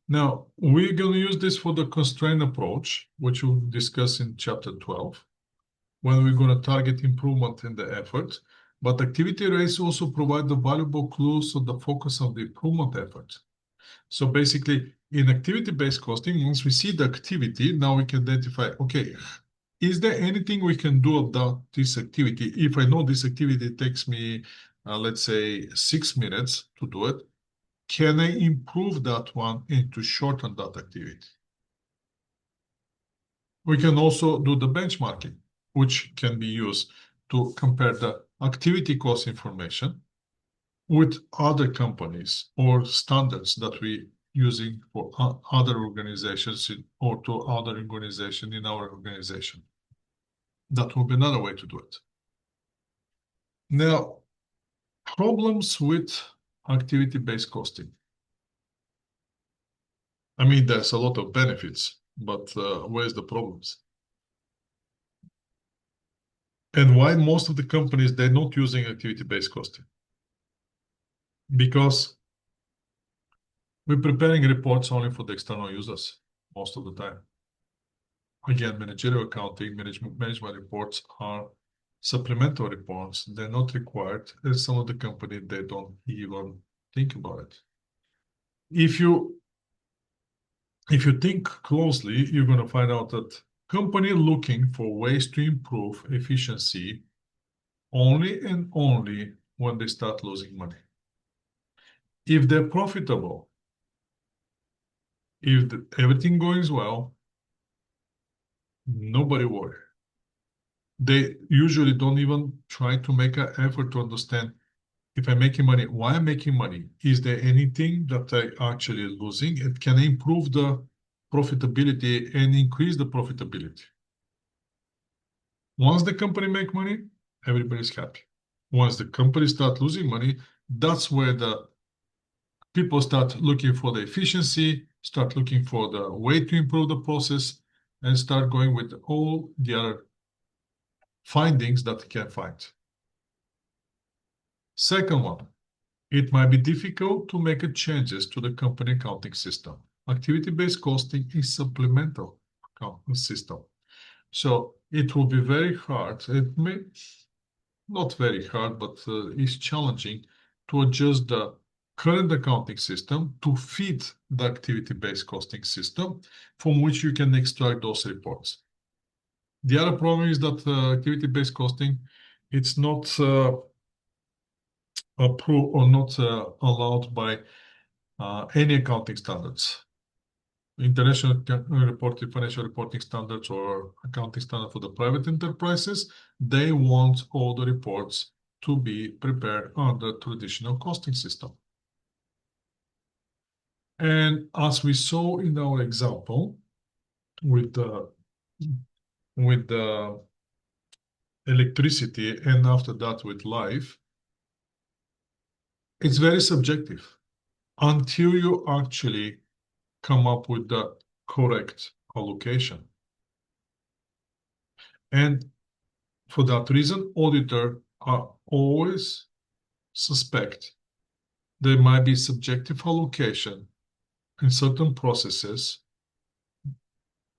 Now, we're going to use this for the constraint approach, which we'll discuss in chapter 12, when we're going to target improvement in the effort. But activity rates also provide the valuable clues on the focus of the improvement effort. So basically, in activity-based costing, once we see the activity, now we can identify, okay, is there anything we can do about this activity? If I know this activity takes me, let's say, 6 minutes to do it, can I improve that one and to shorten that activity? We can also do the benchmarking, which can be used to compare the activity cost information with other companies or standards that we using for other organizations or to other organization in our organization. That will be another way to do it. Now, problems with activity-based costing. I mean, there's a lot of benefits, but where's the problems? And why most of the companies, they're not using activity-based costing? Because we're preparing reports only for the external users most of the time. Again, managerial accounting, management reports are supplemental reports. They're not required. And some of the companies, they don't even think about it. If you think closely, you're going to find out that company looking for ways to improve efficiency only and only when they start losing money. If they're profitable, if everything goes well, nobody worry. They usually don't even try to make an effort to understand if I'm making money, why I'm making money. Is there anything that I actually losing? And can I improve the profitability and increase the profitability? Once the company make money, everybody's happy. Once the company start losing money, that's where the people start looking for the efficiency, start looking for the way to improve the process, and start going with all the other findings that they can find. Second one, it might be difficult to make changes to the company accounting system. Activity-based costing is supplemental accounting system. So it will be very hard. It may not very hard, but it's challenging to adjust the current accounting system to fit the activity-based costing system from which you can extract those reports. The other problem is that activity-based costing, it's not approved or not allowed by any accounting standards. International reporting, financial reporting standards or accounting standard for the private enterprises, they want all the reports to be prepared under traditional costing system. And as we saw in our example with the electricity and after that with life, it's very subjective until you actually come up with the correct allocation. And for that reason, auditors are always suspect there might be subjective allocation in certain processes.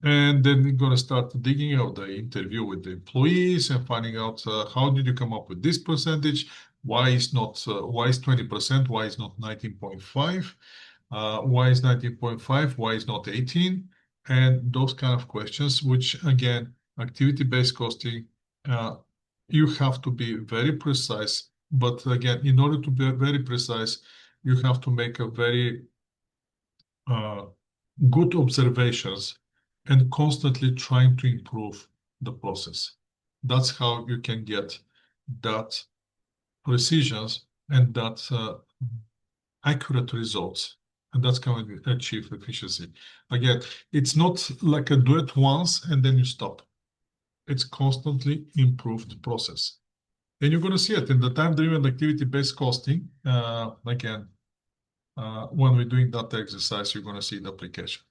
And then you're going to start digging out the interview with the employees and finding out how did you come up with this percentage? Why is 20%? Why is not 19.5? Why is 19.5? Why is not 18? And those kind of questions, which again, activity-based costing, you have to be very precise. But again, in order to be very precise, you have to make a very good observations and constantly trying to improve the process. That's how you can get that precision and that accurate results. And that's how you achieve efficiency. Again, it's not like a do it once and then you stop. It's constantly improved process. And you're going to see it in the time-driven activity-based costing. Again, when we're doing that exercise, you're going to see the application.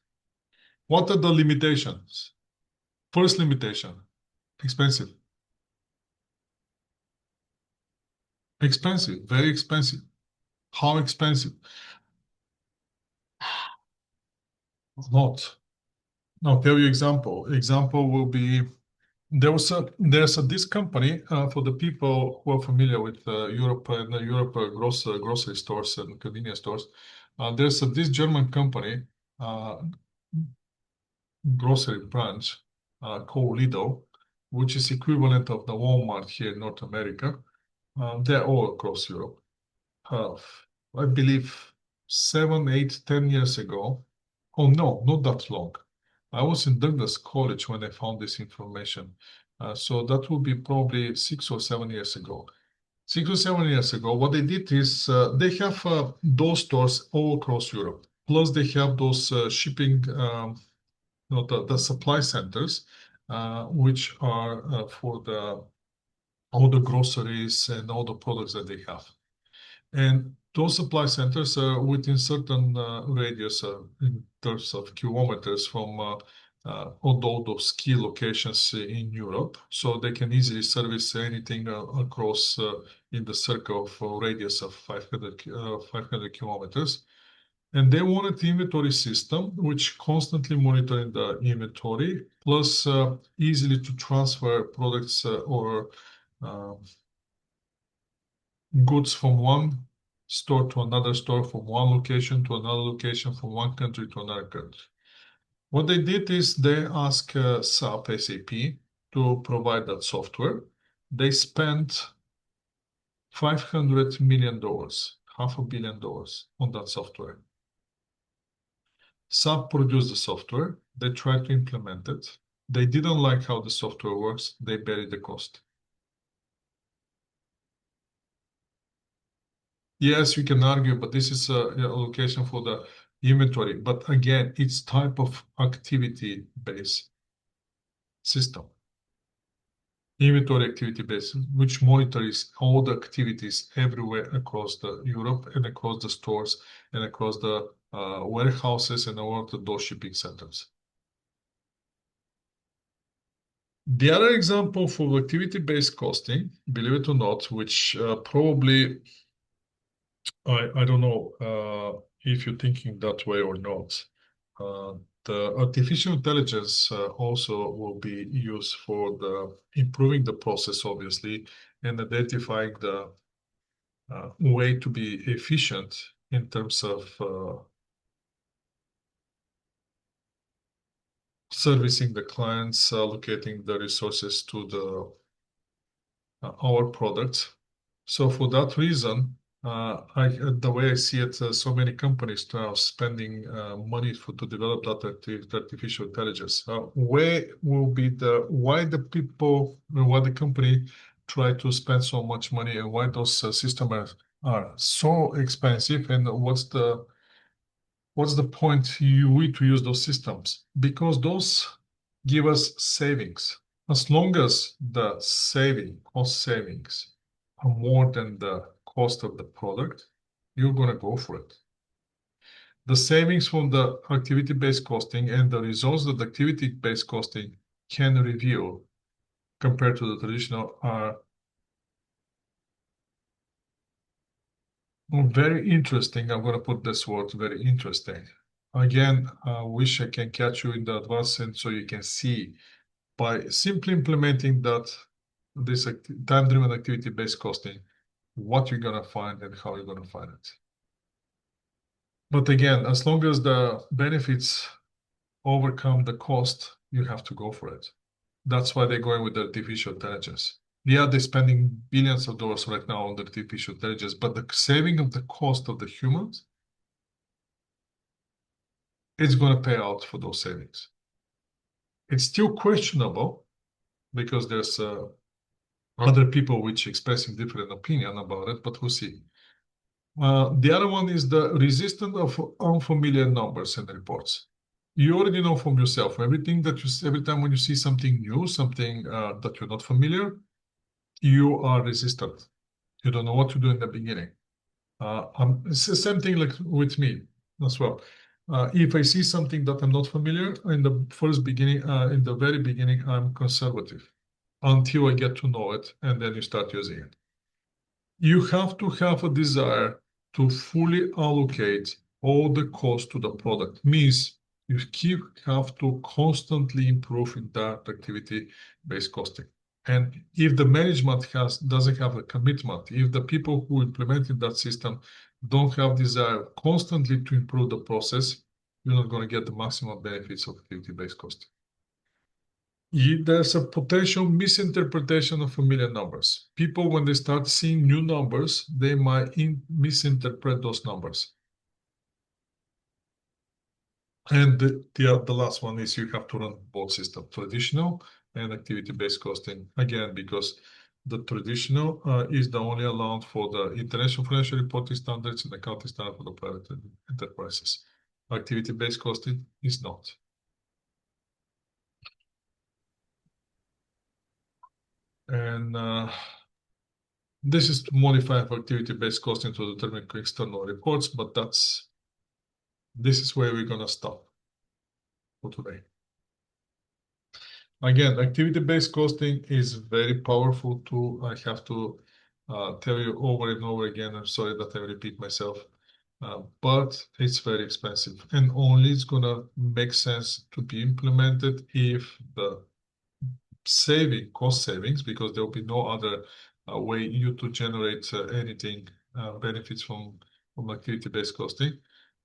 What are the limitations? First limitation, expensive. Expensive, very expensive. How expensive? A lot. I'll tell you example. Example will be there's this company for the people who are familiar with Europe and grocery stores and convenience stores. There's this German company grocery branch called Lidl, which is equivalent of the Walmart here in North America. They're all across Europe. I believe 7, 8, 10 years ago. Oh no, not that long. I was in Douglas College when I found this information. So that would be probably 6 or 7 years ago. 6 or 7 years ago, what they did is they have those stores all across Europe. Plus, they have those shipping, the supply centers, which are for all the groceries and all the products that they have. And those supply centers are within certain radius in terms of kilometers from all those key locations in Europe. So they can easily service anything across in the circle of radius of 500 kilometers. And they wanted the inventory system, which constantly monitoring the inventory, plus easily to transfer products or goods from one store to another store, from one location to another location, from one country to another country. What they did is they asked SAP to provide that software. They spent $500 million, $500 million on that software. SAP produced the software. They tried to implement it. They didn't like how the software works. They buried the cost. Yes, we can argue, but this is a allocation for the inventory. But again, it's type of activity-based system. Inventory activity based, which monitors all the activities everywhere across the Europe and across the stores and across the warehouses and all of those shipping centers. The other example for activity-based costing, believe it or not, which probably I don't know if you're thinking that way or not. The artificial intelligence also will be used for the improving the process, obviously, and identifying the way to be efficient in terms of servicing the clients, allocating the resources to the our products. So for that reason, the way I see it, so many companies now spending money to develop that artificial intelligence. Where will be why the people, why the company try to spend so much money and why those systems are so expensive, and what's the point we to use those systems? Because those give us savings. As long as the cost savings are more than the cost of the product, you're going to go for it. The savings from the activity-based costing and the results that the activity-based costing can reveal compared to the traditional are very interesting. I'm going to put this word, very interesting. Again, I wish I can catch you in the advance and so you can see by simply implementing this time-driven activity-based costing, what you're going to find and how you're going to find it. But again, as long as the benefits overcome the cost, you have to go for it. That's why they're going with artificial intelligence. Yeah, they're spending billions of dollars right now on the artificial intelligence, but the saving of the cost of the humans, it's going to pay out for those savings. It's still questionable because there's other people which expressing different opinion about it, but we'll see. The other one is the resistance of unfamiliar numbers and reports. You already know from yourself, every time when you see something new, something that you're not familiar, you are resistant. You don't know what to do in the beginning. It's the same thing like with me as well. If I see something that I'm not familiar, in the very beginning, I'm conservative until I get to know it, and then you start using it. You have to have a desire to fully allocate all the cost to the product. Means you have to constantly improve in that activity-based costing. And if the management doesn't have a commitment, if the people who implemented that system don't have desire constantly to improve the process, you're not going to get the maximum benefits of activity-based costing. There's a potential misinterpretation of familiar numbers. People, when they start seeing new numbers, they might misinterpret those numbers. And the last one is you have to run both systems, traditional and activity-based costing. Again, because the traditional is the only allowed for the international financial reporting standards and accounting standard for the private enterprises. Activity-based costing is not. And this is to modify for activity-based costing to determine external reports, but this is where we're gonna stop for today. Again, activity-based costing is very powerful tool. I have to tell you over and over again. I'm sorry that I repeat myself, but it's very expensive, and only it's gonna make sense to be implemented if the cost savings, because there will be no other way you to generate anything benefits from activity-based costing.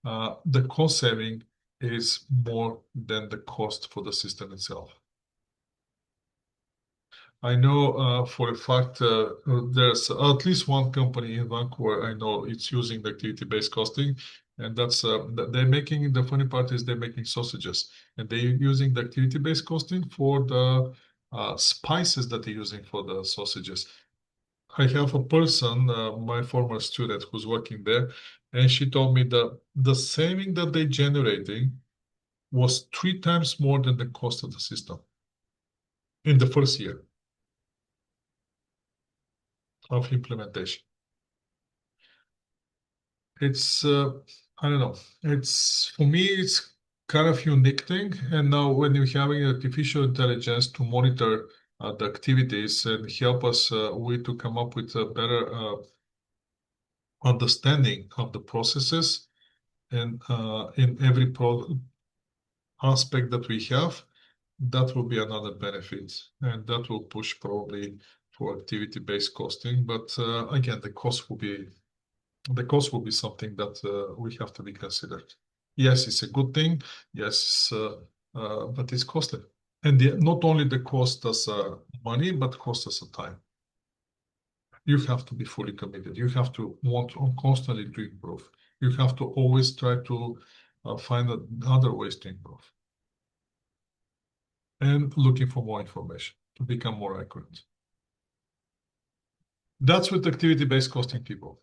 The cost saving is more than the cost for the system itself. I know for a fact there's at least one company in Vancouver I know it's using the activity-based costing, and that's they're making the funny part is they're making sausages, and they're using the activity-based costing for the spices that they're using for the sausages. I have a person, my former student, who's working there, and she told me that the saving that they're generating was 3 times more than the cost of the system in the first year of implementation. It's I don't know. It's for me, it's kind of unique thing. And now when you're having artificial intelligence to monitor the activities and help us with to come up with a better understanding of the processes and in every aspect that we have, that will be another benefit, and that will push probably for activity-based costing. But again, the cost will be something that we have to be considered. Yes, it's a good thing. Yes, but it's costly. And not only the cost us money, but cost us time. You have to be fully committed. You have to want to constantly to improve. You have to always try to find other ways to improve. And looking for more information to become more accurate. That's with activity-based costing people.